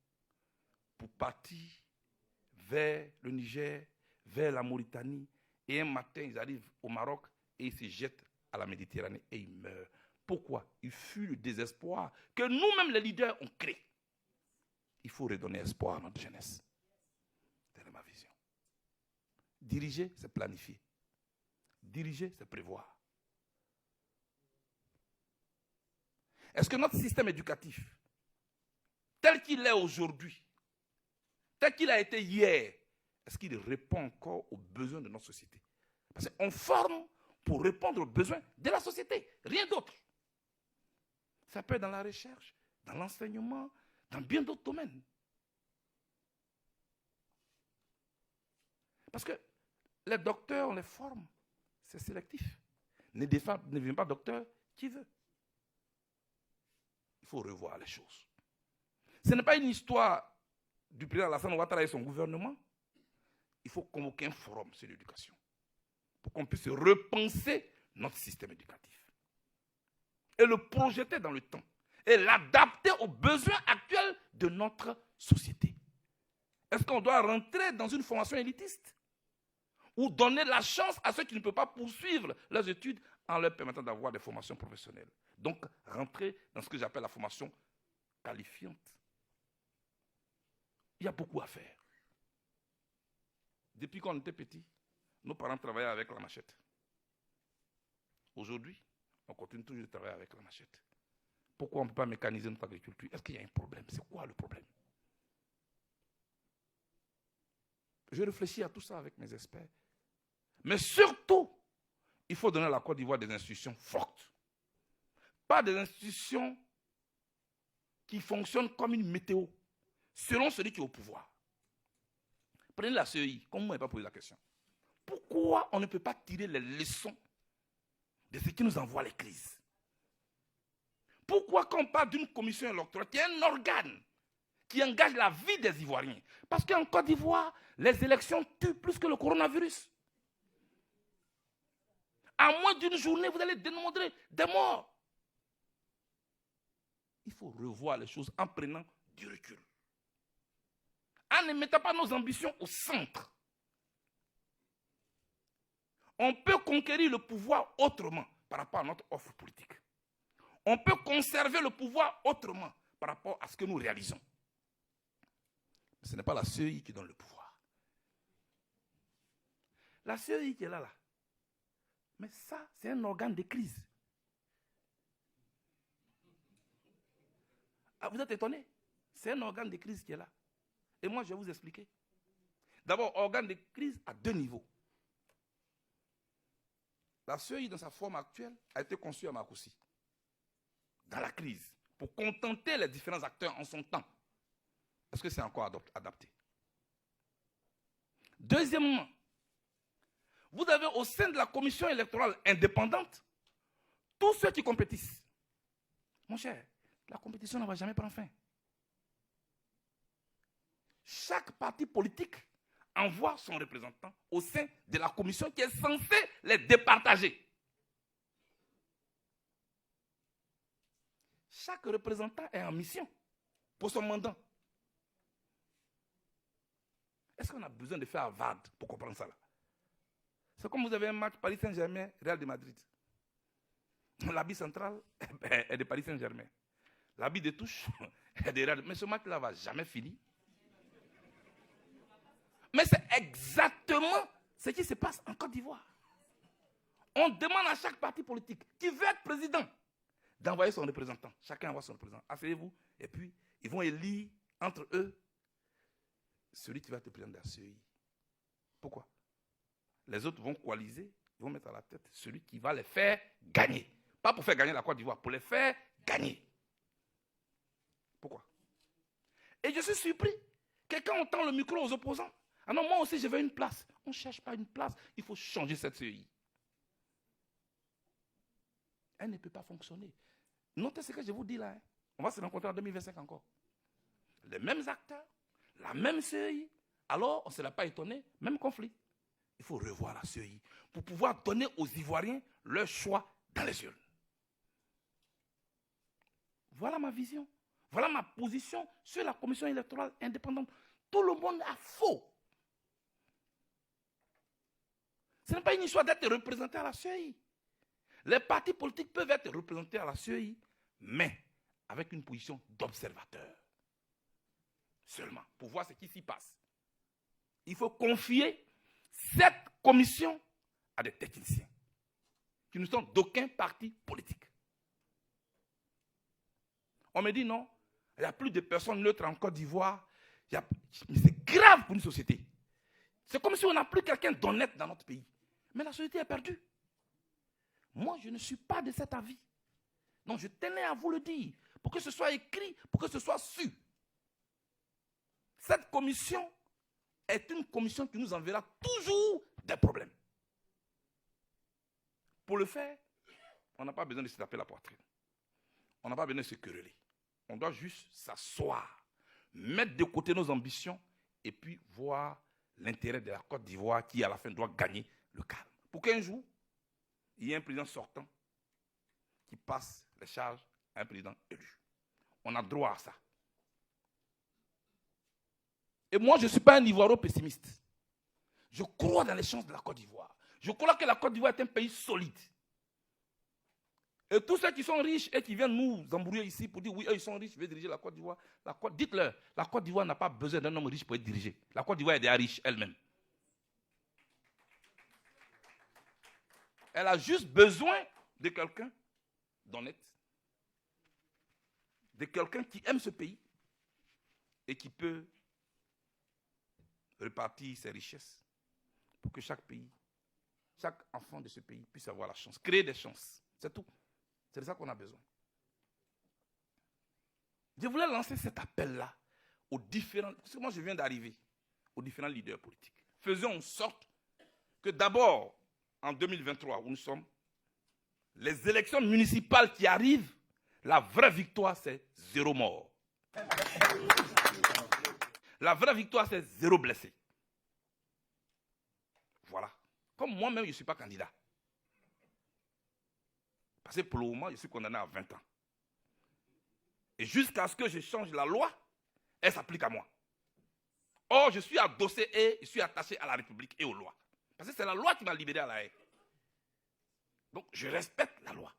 pour partir vers le Niger, vers la Mauritanie, et un matin, ils arrivent au Maroc et ils se jettent à la Méditerranée et ils meurent. Pourquoi? Ils fuient le désespoir que nous-mêmes, les leaders, on crée. Il faut redonner espoir à notre jeunesse. C'est ma vision. Diriger, c'est planifier. Diriger, c'est prévoir. Est-ce que notre système éducatif, tel qu'il est aujourd'hui, tel qu'il a été hier, est-ce qu'il répond encore aux besoins de notre société? Parce qu'on forme pour répondre aux besoins de la société, rien d'autre. Ça peut être dans la recherche, dans l'enseignement, dans bien d'autres domaines. Parce que les docteurs, on les forme, c'est sélectif. Ne devient pas docteur qui veut. Il faut revoir les choses. Ce n'est pas une histoire du président Alassane Ouattara et son gouvernement. Il faut convoquer un forum sur l'éducation pour qu'on puisse repenser notre système éducatif et le projeter dans le temps et l'adapter aux besoins actuels de notre société. Est-ce qu'on doit rentrer dans une formation élitiste ou donner la chance à ceux qui ne peuvent pas poursuivre leurs études en leur permettant d'avoir des formations professionnelles? Donc, rentrer dans ce que j'appelle la formation qualifiante. Il y a beaucoup à faire. Depuis qu'on était petit, nos parents travaillaient avec la machette. Aujourd'hui, on continue toujours de travailler avec la machette. Pourquoi on ne peut pas mécaniser notre agriculture? Est-ce qu'il y a un problème? C'est quoi le problème? Je réfléchis à tout ça avec mes experts. Mais surtout, il faut donner à la Côte d'Ivoire des institutions fortes. Pas des institutions qui fonctionnent comme une météo, selon celui qui est au pouvoir. Prenez la CEI, comme vous ne m'avez pas posé la question. Pourquoi on ne peut pas tirer les leçons de ce qui nous envoie les crises? Pourquoi quand on parle d'une commission électorale, qui est un organe qui engage la vie des Ivoiriens? Parce qu'en Côte d'Ivoire, les élections tuent plus que le coronavirus. À moins d'une journée, vous allez dénombrer des morts. Il faut revoir les choses en prenant du recul. En ne mettant pas nos ambitions au centre. On peut conquérir le pouvoir autrement par rapport à notre offre politique. On peut conserver le pouvoir autrement par rapport à ce que nous réalisons. Ce n'est pas la CEI qui donne le pouvoir. La CEI qui est là. Mais ça, c'est un organe de crise. Ah, vous êtes étonné? C'est un organe de crise qui est là. Et moi, je vais vous expliquer. D'abord, organe de crise à 2 niveaux. La CEI, dans sa forme actuelle, a été conçue à Marcoussis, dans la crise, pour contenter les différents acteurs en son temps. Est-ce que c'est encore adapté? Deuxièmement, vous avez au sein de la commission électorale indépendante tous ceux qui compétissent. Mon cher, la compétition ne va jamais prendre fin. Chaque parti politique envoie son représentant au sein de la commission qui est censée les départager. Chaque représentant est en mission pour son mandat. Est-ce qu'on a besoin de faire Harvard pour comprendre ça là? C'est comme vous avez un match Paris Saint-Germain, Real de Madrid. L'habit central est de Paris Saint-Germain. L'habit de touche est de Real. Mais ce match-là ne va jamais finir. Mais c'est exactement ce qui se passe en Côte d'Ivoire. On demande à chaque parti politique qui veut être président d'envoyer son représentant. Chacun envoie son représentant. Asseyez-vous. Et puis, ils vont élire entre eux celui qui va être président de la CEI. Pourquoi? Les autres vont coaliser, ils vont mettre à la tête celui qui va les faire gagner. Pas pour faire gagner la Côte d'Ivoire, pour les faire gagner. Pourquoi? Et je suis surpris. Quelqu'un entend le micro aux opposants. Ah non, moi aussi je veux une place. On ne cherche pas une place, il faut changer cette CEI. Elle ne peut pas fonctionner. Notez ce que je vous dis là. Hein. On va se rencontrer en 2025 encore. Les mêmes acteurs, la même CEI. Alors, on ne sera pas étonné, même conflit. Il faut revoir la CEI pour pouvoir donner aux Ivoiriens leur choix dans les urnes. Voilà ma vision. Voilà ma position sur la commission électorale indépendante. Tout le monde a faux. Ce n'est pas une histoire d'être représenté à la CEI. Les partis politiques peuvent être représentés à la CEI, mais avec une position d'observateur. Seulement, pour voir ce qui s'y passe. Il faut confier cette commission à des techniciens qui ne sont d'aucun parti politique. On me dit non, il n'y a plus de personnes neutres en Côte d'Ivoire. Mais c'est grave pour une société. C'est comme si on n'a plus quelqu'un d'honnête dans notre pays. Mais la société est perdue. Moi, je ne suis pas de cet avis. Donc, je tenais à vous le dire, pour que ce soit écrit, pour que ce soit su. Cette commission est une commission qui nous enverra toujours des problèmes. Pour le faire, on n'a pas besoin de se taper la poitrine. On n'a pas besoin de se quereller. On doit juste s'asseoir, mettre de côté nos ambitions et puis voir l'intérêt de la Côte d'Ivoire qui, à la fin, doit gagner le calme. Pour qu'un jour, il y ait un président sortant qui passe les charges à un président élu. On a droit à ça. Et moi, je ne suis pas un Ivoiro pessimiste. Je crois dans les chances de la Côte d'Ivoire. Je crois que la Côte d'Ivoire est un pays solide. Et tous ceux qui sont riches et qui viennent nous embrouiller ici pour dire oui, eux ils sont riches, je vais diriger la Côte d'Ivoire. Dites-leur, la Côte d'Ivoire n'a pas besoin d'un homme riche pour être dirigée. La Côte d'Ivoire est déjà riche elle-même. Elle a juste besoin de quelqu'un d'honnête, de quelqu'un qui aime ce pays et qui peut répartir ses richesses pour que chaque pays, chaque enfant de ce pays puisse avoir la chance, créer des chances. C'est tout. C'est de ça qu'on a besoin. Je voulais lancer cet appel-là aux différents, parce que moi je viens d'arriver, aux différents leaders politiques. Faisons en sorte que d'abord, en 2023, où nous sommes, les élections municipales qui arrivent, la vraie victoire, c'est 0 mort. La vraie victoire, c'est 0 blessé. Voilà. Comme moi-même, je ne suis pas candidat. Parce que pour le moment, je suis condamné à 20 ans. Et jusqu'à ce que je change la loi, elle s'applique à moi. Or, je suis adossé et je suis attaché à la République et aux lois. Parce que c'est la loi qui m'a libéré à la haie. Donc, je respecte la loi.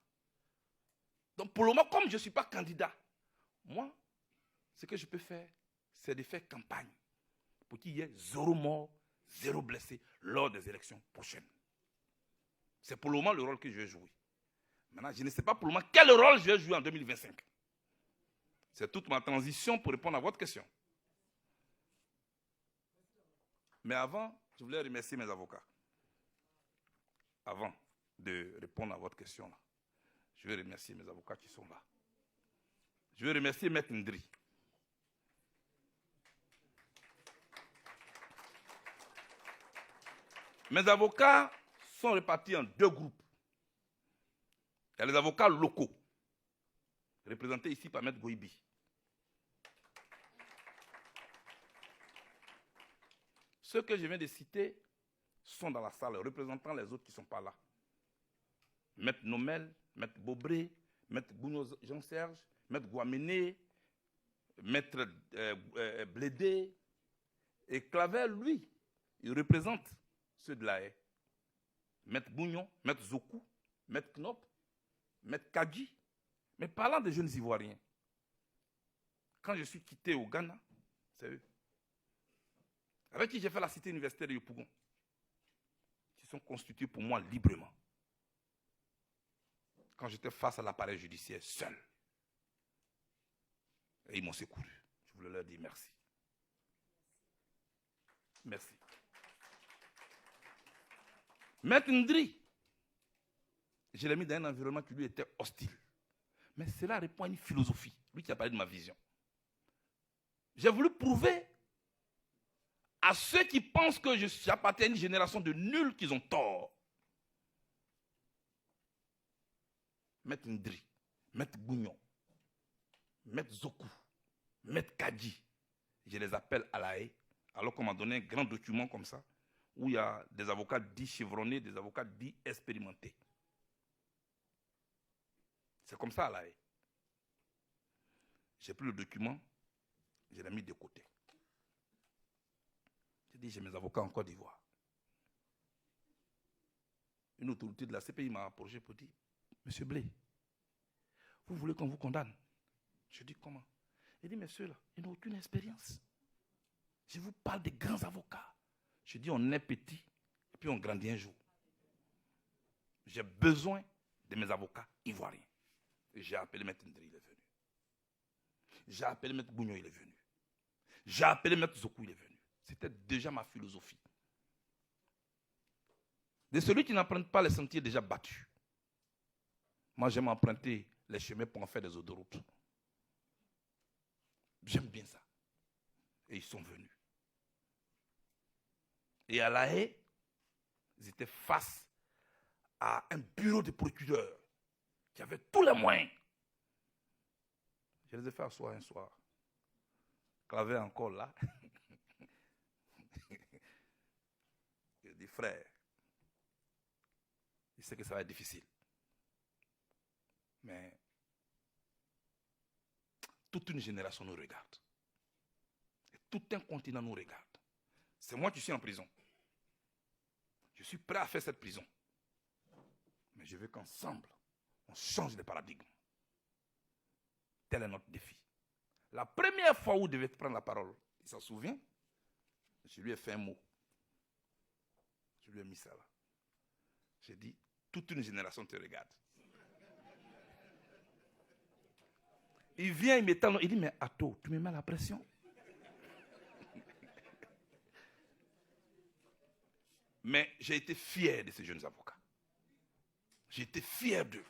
Donc, pour le moment, comme je ne suis pas candidat, moi, ce que je peux faire, c'est de faire campagne pour qu'il y ait 0 mort, 0 blessé lors des élections prochaines. C'est pour le moment le rôle que je vais jouer. Maintenant, je ne sais pas pour le moment quel rôle je vais jouer en 2025. C'est toute ma transition pour répondre à votre question. Mais avant, je voulais remercier mes avocats. Avant de répondre à votre question, là, je vais remercier mes avocats qui sont là. Je vais remercier Maître Ndri. Mes avocats sont répartis en 2 groupes. Il y a les avocats locaux, représentés ici par Maître Goïbi. Ceux que je viens de citer sont dans la salle, représentant les autres qui ne sont pas là. Maître Nomel, Maître Bobré, Maître Bougno Jean-Serge, Maître Guaméné, Maître Blédé. Et Clavel, lui, il représente ceux de la haie. Maître Bougnon, Maître Zokou, Maître Knop, Maître Kadji. Mais parlant des jeunes Ivoiriens, quand je suis quitté au Ghana, c'est eux. Avec qui j'ai fait la cité universitaire de Yopougon, qui sont constitués pour moi librement. Quand j'étais face à l'appareil judiciaire seul. Et ils m'ont secouru. Je voulais leur dire merci. Merci. Maître Ndri, je l'ai mis dans un environnement qui lui était hostile. Mais cela répond à une philosophie. Lui qui a parlé de ma vision. J'ai voulu prouver à ceux qui pensent que j'appartiens à une génération de nuls qu'ils ont tort. Maître Ndri, Maître Bougnon, Maître Zokou, Maître Kadji, je les appelle à la haie, alors qu'on m'a donné un grand document comme ça, où il y a des avocats dits chevronnés, des avocats dits expérimentés. C'est comme ça à la haie. J'ai pris le document, je l'ai mis de côté. J'ai dit, j'ai mes avocats en Côte d'Ivoire. Une autorité de la CPI m'a approché pour dire, Monsieur Blé, vous voulez qu'on vous condamne? Je dis, comment? Il dit, monsieur, là, ils n'ont aucune expérience. Je vous parle des grands avocats. Je dis, on est petit, et puis on grandit un jour. J'ai besoin de mes avocats ivoiriens. Et j'ai appelé Maître Ndri, il est venu. J'ai appelé Maître Bougnon, il est venu. J'ai appelé Maître Zokou, il est venu. C'était déjà ma philosophie. De celui qui n'emprunte pas les sentiers déjà battus. Moi, j'aime emprunter les chemins pour en faire des autoroutes. J'aime bien ça. Et ils sont venus. Et à La Haye, ils étaient face à un bureau de procureur qui avait tous les moyens. Je les ai fait asseoir un soir. Clavé encore là. Je dis, frère, je sais que ça va être difficile. Mais toute une génération nous regarde. Et tout un continent nous regarde. C'est moi qui suis en prison. Je suis prêt à faire cette prison. Mais je veux qu'ensemble, on change de paradigme. Tel est notre défi. La première fois où il devait prendre la parole, il s'en souvient, je lui ai fait un mot. Je lui ai mis ça là. J'ai dit, toute une génération te regarde. Il vient, il m'étend, il dit, mais Atto, tu me mets la pression. Mais j'ai été fier de ces jeunes avocats. J'ai été fier d'eux.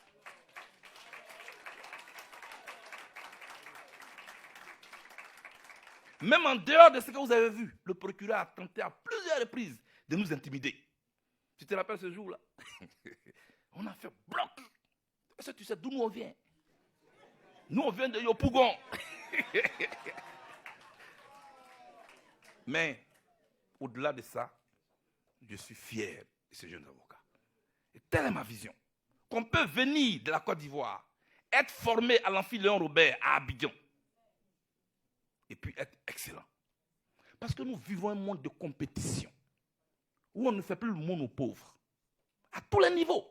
Même en dehors de ce que vous avez vu, le procureur a tenté à plusieurs reprises de nous intimider. Tu te rappelles ce jour-là? On a fait bloc. Est-ce que tu sais d'où nous on vient? Nous, on vient de Yopougon. Mais, au-delà de ça, je suis fier de ces jeunes avocats. Et telle est ma vision. Qu'on peut venir de la Côte d'Ivoire, être formé à l'Amphi Léon Robert à Abidjan, et puis être excellent. Parce que nous vivons un monde de compétition, où on ne fait plus le monde aux pauvres, à tous les niveaux.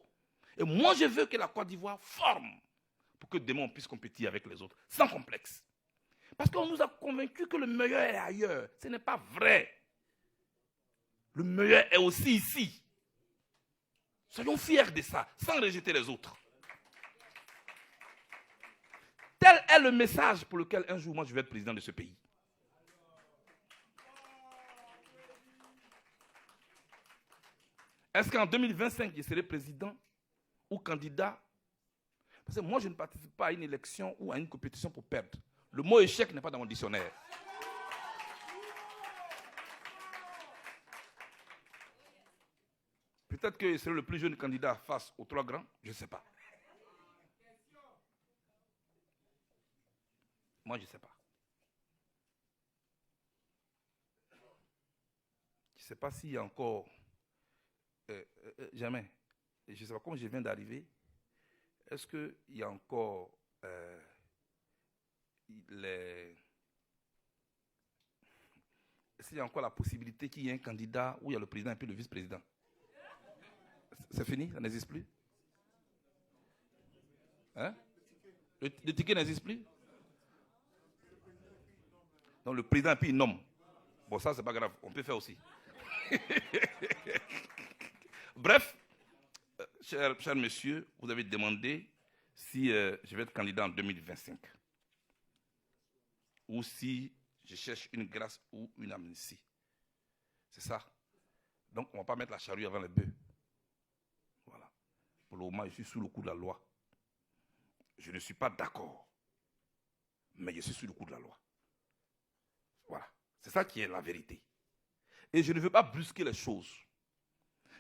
Et moi, je veux que la Côte d'Ivoire forme, pour que demain on puisse compétir avec les autres, sans complexe. Parce qu'on nous a convaincus que le meilleur est ailleurs. Ce n'est pas vrai. Le meilleur est aussi ici. Soyons fiers de ça, sans rejeter les autres. Tel est le message pour lequel un jour, moi, je vais être président de ce pays. Est-ce qu'en 2025, je serai président ou candidat? Parce que moi, je ne participe pas à une élection ou à une compétition pour perdre. Le mot échec n'est pas dans mon dictionnaire. Peut-être que je serai le plus jeune candidat face aux trois grands, je ne sais pas. Moi, je ne sais pas. Je ne sais pas s'il y a encore... jamais. Je ne sais pas, comme je viens d'arriver, est-ce qu'il y a encore est-ce qu'il y a encore la possibilité qu'il y ait un candidat où il y a le président et puis le vice-président? C'est fini? Ça n'existe plus? Hein? Le ticket n'existe plus? Donc le président et puis il nomme. Bon, ça, c'est pas grave. On peut faire aussi. Bref, cher monsieur, vous avez demandé si je vais être candidat en 2025. Ou si je cherche une grâce ou une amnistie. C'est ça. Donc, on ne va pas mettre la charrue avant les bœufs. Voilà. Pour le moment, je suis sous le coup de la loi. Je ne suis pas d'accord. Mais je suis sous le coup de la loi. Voilà. C'est ça qui est la vérité. Et je ne veux pas brusquer les choses.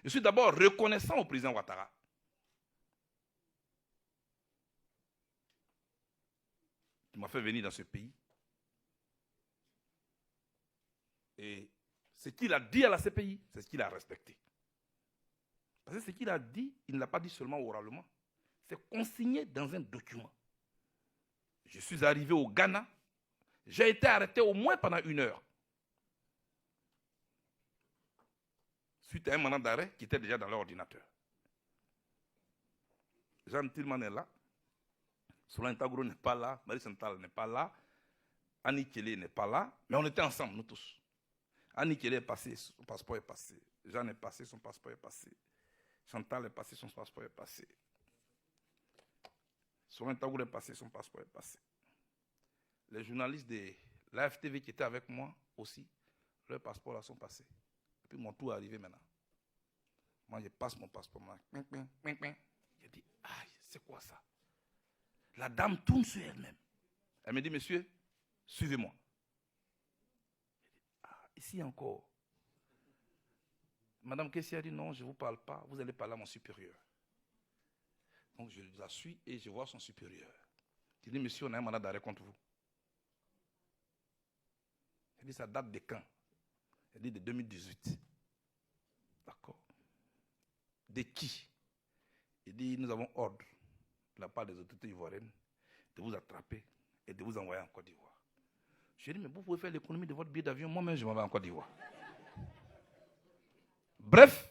Je suis d'abord reconnaissant au président Ouattara. Qui m'a fait venir dans ce pays. Et ce qu'il a dit à la CPI, c'est ce qu'il a respecté. Parce que ce qu'il a dit, il ne l'a pas dit seulement oralement. C'est consigné dans un document. Je suis arrivé au Ghana. J'ai été arrêté au moins pendant 1 heure. Suite à un mandat d'arrêt qui était déjà dans l'ordinateur. Jean Tillman est là. Solan Tagro n'est pas là. Marie Chantal n'est pas là. Annie Kelly n'est pas là. Mais on était ensemble, nous tous. Annie Kelly est passée, son passeport est passé. Jean est passé, son passeport est passé. Chantal est passé, son passeport est passé. Solan Tagro est passé, son passeport est passé. Les journalistes de l'AFTV qui étaient avec moi aussi, leurs passeports là sont passés. Et puis mon tour est arrivé maintenant. Moi, je passe mon passeport. J'ai dit, aïe, c'est quoi ça? La dame tourne sur elle-même. Elle me dit, monsieur, suivez-moi. Ah, ici encore. Madame Kessie a dit, non, je ne vous parle pas. Vous allez parler à mon supérieur. Donc, je la suis et je vois son supérieur. Il dit, monsieur, on a un mandat d'arrêt contre vous. Il dit, ça date de quand? Il dit, de 2018. D'accord. De qui? Il dit, nous avons ordre de la part des autorités ivoiriennes de vous attraper et de vous envoyer en Côte d'Ivoire. Je lui ai dit, mais vous pouvez faire l'économie de votre billet d'avion, moi-même je m'en vais en Côte d'Ivoire. Bref,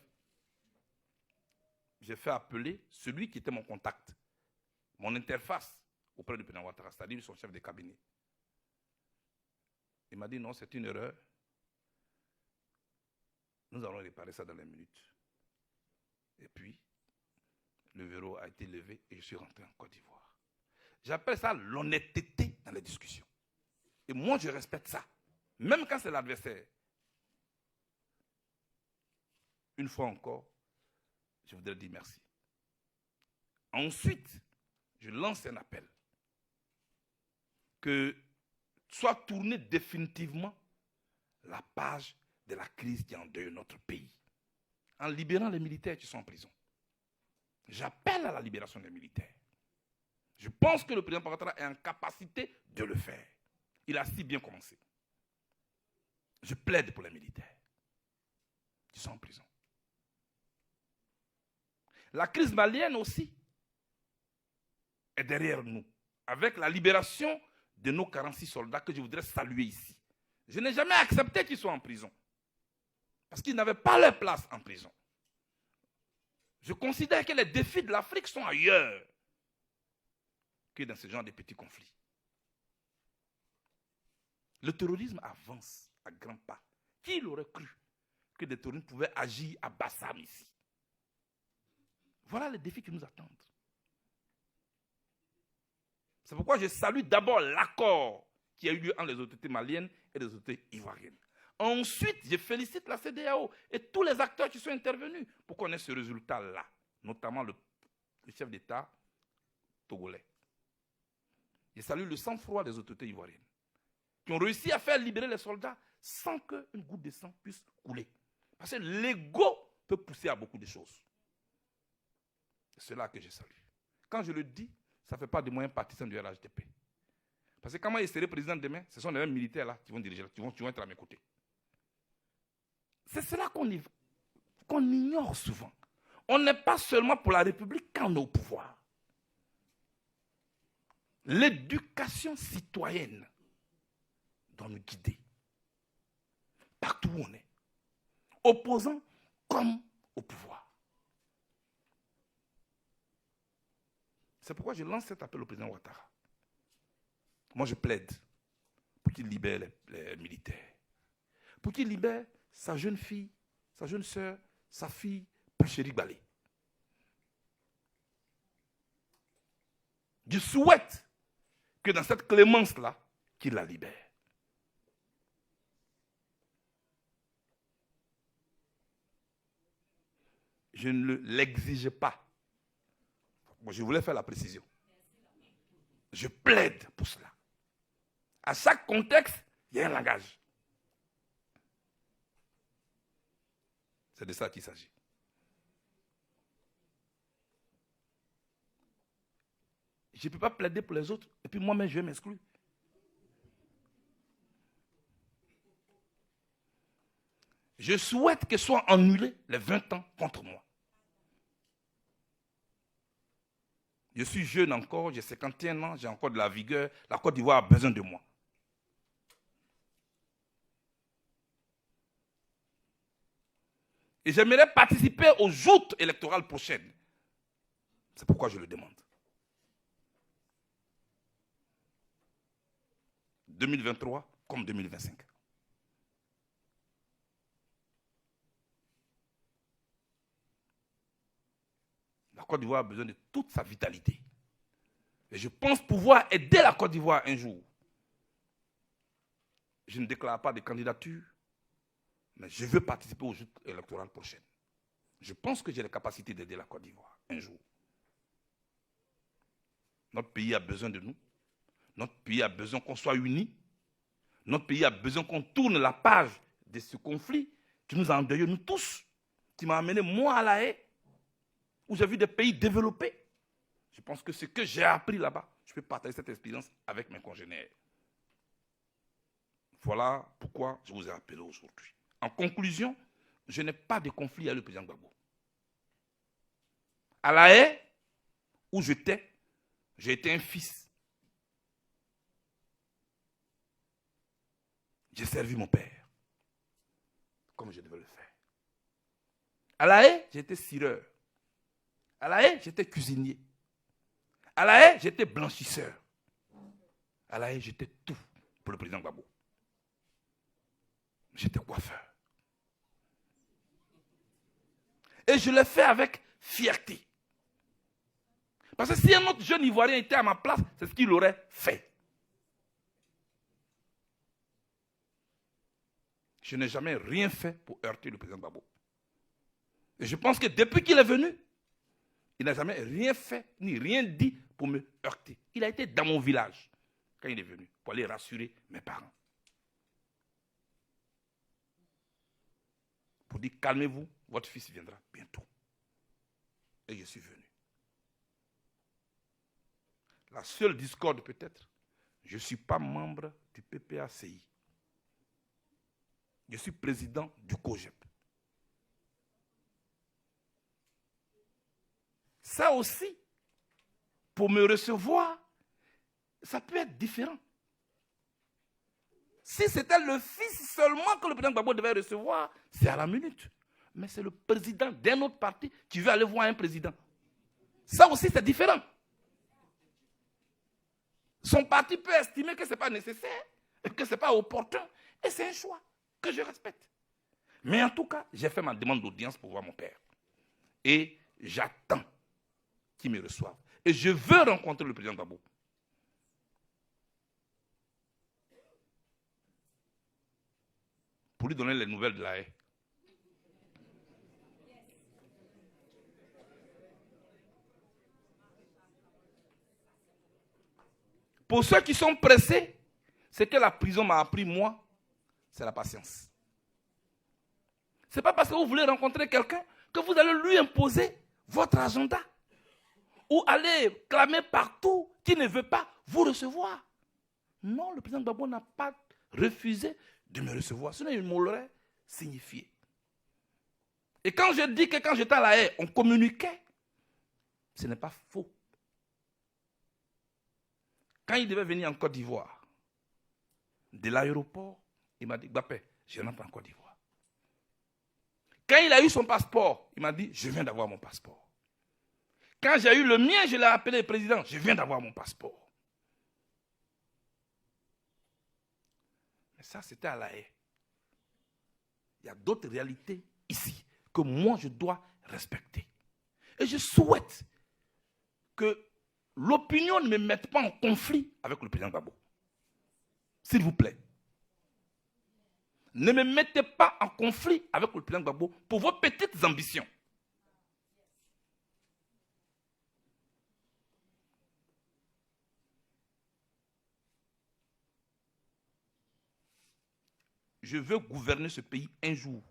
j'ai fait appeler celui qui était mon contact, mon interface auprès du président Ouattara, c'est-à-dire son chef de cabinet. Il m'a dit, non, c'est une erreur. Nous allons réparer ça dans les minutes. Et puis, le verrou a été levé et je suis rentré en Côte d'Ivoire. J'appelle ça l'honnêteté dans les discussions. Et moi, je respecte ça. Même quand c'est l'adversaire. Une fois encore, je voudrais dire merci. Ensuite, je lance un appel. Que soit tournée définitivement la page de la crise qui endeuille notre pays. En libérant les militaires qui sont en prison. J'appelle à la libération des militaires. Je pense que le président Ouattara est en capacité de le faire. Il a si bien commencé. Je plaide pour les militaires qui sont en prison. La crise malienne aussi est derrière nous, avec la libération de nos 46 soldats que je voudrais saluer ici. Je n'ai jamais accepté qu'ils soient en prison, parce qu'ils n'avaient pas leur place en prison. Je considère que les défis de l'Afrique sont ailleurs que dans ce genre de petits conflits. Le terrorisme avance à grands pas. Qui l'aurait cru que des terroristes pouvaient agir à Bassam ici? Voilà les défis qui nous attendent. C'est pourquoi je salue d'abord l'accord qui a eu lieu entre les autorités maliennes et les autorités ivoiriennes. Ensuite, je félicite la CEDEAO et tous les acteurs qui sont intervenus pour qu'on ait ce résultat-là, notamment le chef d'État togolais. Je salue le sang-froid des autorités ivoiriennes qui ont réussi à faire libérer les soldats sans qu'une goutte de sang puisse couler. Parce que l'ego peut pousser à beaucoup de choses. C'est cela que je salue. Quand je le dis, ça ne fait pas de moyens partisans du RHDP. Parce que quand moi je serai président demain, ce sont les mêmes militaires là qui vont diriger, qui vont être à mes côtés. C'est cela qu'on ignore souvent. On n'est pas seulement pour la République quand on est au pouvoir. L'éducation citoyenne doit nous guider. Partout où on est. Opposants comme au pouvoir. C'est pourquoi je lance cet appel au président Ouattara. Moi, je plaide pour qu'il libère les militaires. Pour qu'il libère sa jeune fille, sa jeune sœur, sa fille, Pachéri Balé. Je souhaite que dans cette clémence-là, qu'il la libère. Je ne l'exige pas. Moi, je voulais faire la précision. Je plaide pour cela. À chaque contexte, il y a un langage. C'est de ça qu'il s'agit. Je ne peux pas plaider pour les autres et puis moi-même je vais m'exclure. Je souhaite que soient annulés les 20 ans contre moi. Je suis jeune encore, j'ai 51 ans, j'ai encore de la vigueur. La Côte d'Ivoire a besoin de moi. Et j'aimerais participer aux joutes électorales prochaines. C'est pourquoi je le demande. 2023 comme 2025. La Côte d'Ivoire a besoin de toute sa vitalité. Et je pense pouvoir aider la Côte d'Ivoire un jour. Je ne déclare pas de candidature, mais je veux participer aux joutes électorales prochaines. Je pense que j'ai la capacité d'aider la Côte d'Ivoire un jour. Notre pays a besoin de nous. Notre pays a besoin qu'on soit unis. Notre pays a besoin qu'on tourne la page de ce conflit qui nous a endeuillés, nous tous, qui m'a amené moi à La Haye, où j'ai vu des pays développés. Je pense que ce que j'ai appris là-bas, je peux partager cette expérience avec mes congénères. Voilà pourquoi je vous ai appelé aujourd'hui. En conclusion, je n'ai pas de conflit avec le président Gbagbo. À La Haye, où j'étais, j'ai été un fils. J'ai servi mon père, comme je devais le faire. À La Haye, j'étais cireur. À La Haye, j'étais cuisinier. À La Haye, j'étais blanchisseur. À La Haye, j'étais tout pour le président Gbagbo. J'étais coiffeur. Et je l'ai fait avec fierté. Parce que si un autre jeune Ivoirien était à ma place, c'est ce qu'il aurait fait. Je n'ai jamais rien fait pour heurter le président Gbagbo. Et je pense que depuis qu'il est venu, il n'a jamais rien fait, ni rien dit pour me heurter. Il a été dans mon village, quand il est venu, pour aller rassurer mes parents. Pour dire, calmez-vous, votre fils viendra bientôt. Et je suis venu. La seule discorde peut-être, je ne suis pas membre du PPACI. Je suis président du COGEP. Ça aussi, pour me recevoir, ça peut être différent. Si c'était le fils seulement que le président Gbagbo devait recevoir, c'est à la minute. Mais c'est le président d'un autre parti qui veut aller voir un président. Ça aussi, c'est différent. Son parti peut estimer que ce n'est pas nécessaire et que ce n'est pas opportun. Et c'est un choix que je respecte. Mais en tout cas, j'ai fait ma demande d'audience pour voir mon père. Et j'attends qu'il me reçoive. Et je veux rencontrer le président Gbagbo. Pour lui donner les nouvelles de la haie. Pour ceux qui sont pressés, ce que la prison m'a appris, moi, c'est la patience. Ce n'est pas parce que vous voulez rencontrer quelqu'un que vous allez lui imposer votre agenda. Ou aller clamer partout qu'il ne veut pas vous recevoir. Non, le président Gbagbo n'a pas refusé de me recevoir. Sinon, il me l'aurait signifié. Et quand je dis que quand j'étais à La Haye, on communiquait, ce n'est pas faux. Quand il devait venir en Côte d'Ivoire, de l'aéroport, il m'a dit, Gbapé, je rentre en Côte d'Ivoire. Quand il a eu son passeport, il m'a dit, je viens d'avoir mon passeport. Quand j'ai eu le mien, je l'ai appelé président, je viens d'avoir mon passeport. Mais ça, c'était à La Haye. Il y a d'autres réalités ici que moi, je dois respecter. Et je souhaite que l'opinion ne me mette pas en conflit avec le président Gbagbo. S'il vous plaît. Ne me mettez pas en conflit avec le président Gbagbo pour vos petites ambitions. Je veux gouverner ce pays un jour.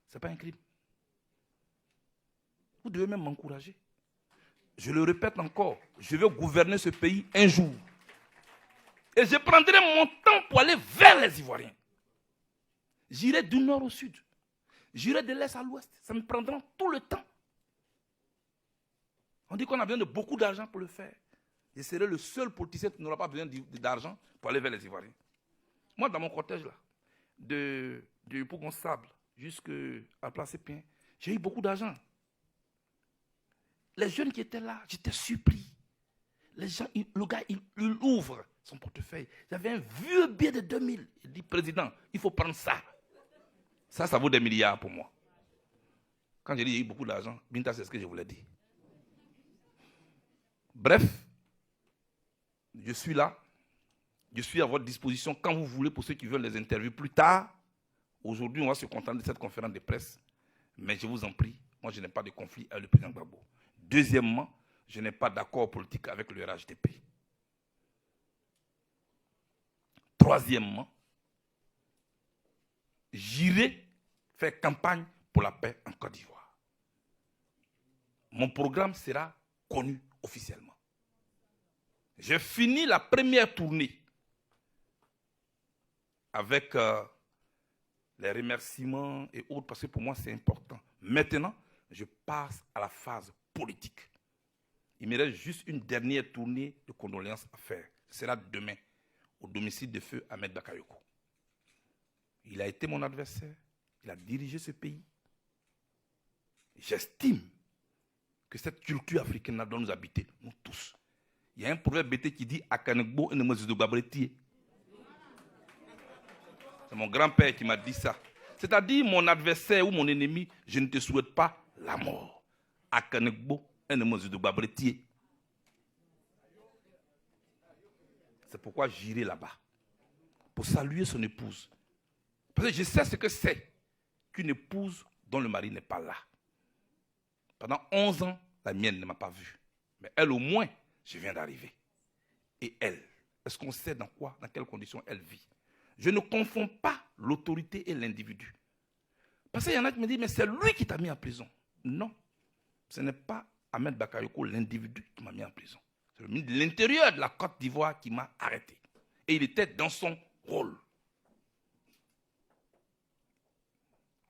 Ce n'est pas un crime. Vous devez même m'encourager. Je le répète encore, je veux gouverner ce pays un jour. Et je prendrai mon temps pour aller vers les Ivoiriens. J'irai du nord au sud. J'irai de l'est à l'ouest. Ça me prendra tout le temps. On dit qu'on a besoin de beaucoup d'argent pour le faire. Je serai le seul politicien qui n'aura pas besoin d'argent pour aller vers les Ivoiriens. Moi, dans mon cortège, là, de Pougon-Sable jusqu'à la place Épien, j'ai eu beaucoup d'argent. Les jeunes qui étaient là, j'étais surpris. Les gens, le gars, il ouvre son portefeuille. J'avais un vieux billet de 2000. Il dit, président, il faut prendre ça. Ça vaut des milliards pour moi. Quand j'ai dit, il y a eu beaucoup d'argent, Binta, c'est ce que je voulais dire. Bref, je suis là. Je suis à votre disposition quand vous voulez pour ceux qui veulent les interviews plus tard. Aujourd'hui, on va se contenter de cette conférence de presse. Mais je vous en prie, moi, je n'ai pas de conflit avec le président Gbagbo. Deuxièmement, je n'ai pas d'accord politique avec le RHDP. Troisièmement, j'irai faire campagne pour la paix en Côte d'Ivoire. Mon programme sera connu officiellement. J'ai fini la première tournée avec les remerciements et autres, parce que pour moi c'est important. Maintenant, je passe à la phase politique. Il me reste juste une dernière tournée de condoléances à faire. Ce sera demain, au domicile de feu Ahmed Bakayoko. Il a été mon adversaire, il a dirigé ce pays. J'estime que cette culture africaine doit nous habiter, nous tous. Il y a un proverbe bété qui dit Akanegbo et Nemozido Babretier. C'est mon grand-père qui m'a dit ça. C'est-à-dire, mon adversaire ou mon ennemi, je ne te souhaite pas la mort. Akanegbo et Nemozido Babretier. C'est pourquoi j'irai là-bas. Pour saluer son épouse. Parce que je sais ce que c'est qu'une épouse dont le mari n'est pas là. Pendant 11 ans, la mienne ne m'a pas vu. Mais elle, au moins, je viens d'arriver. Et elle, est-ce qu'on sait dans quelles conditions elle vit? Je ne confonds pas l'autorité et l'individu. Parce qu'il y en a qui me disent, mais c'est lui qui t'a mis en prison. Non, ce n'est pas Ahmed Bakayoko, l'individu, qui m'a mis en prison. C'est le ministre de l'Intérieur de la Côte d'Ivoire qui m'a arrêté. Et il était dans son rôle.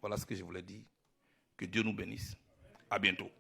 Voilà ce que je voulais dire. Que Dieu nous bénisse. À bientôt.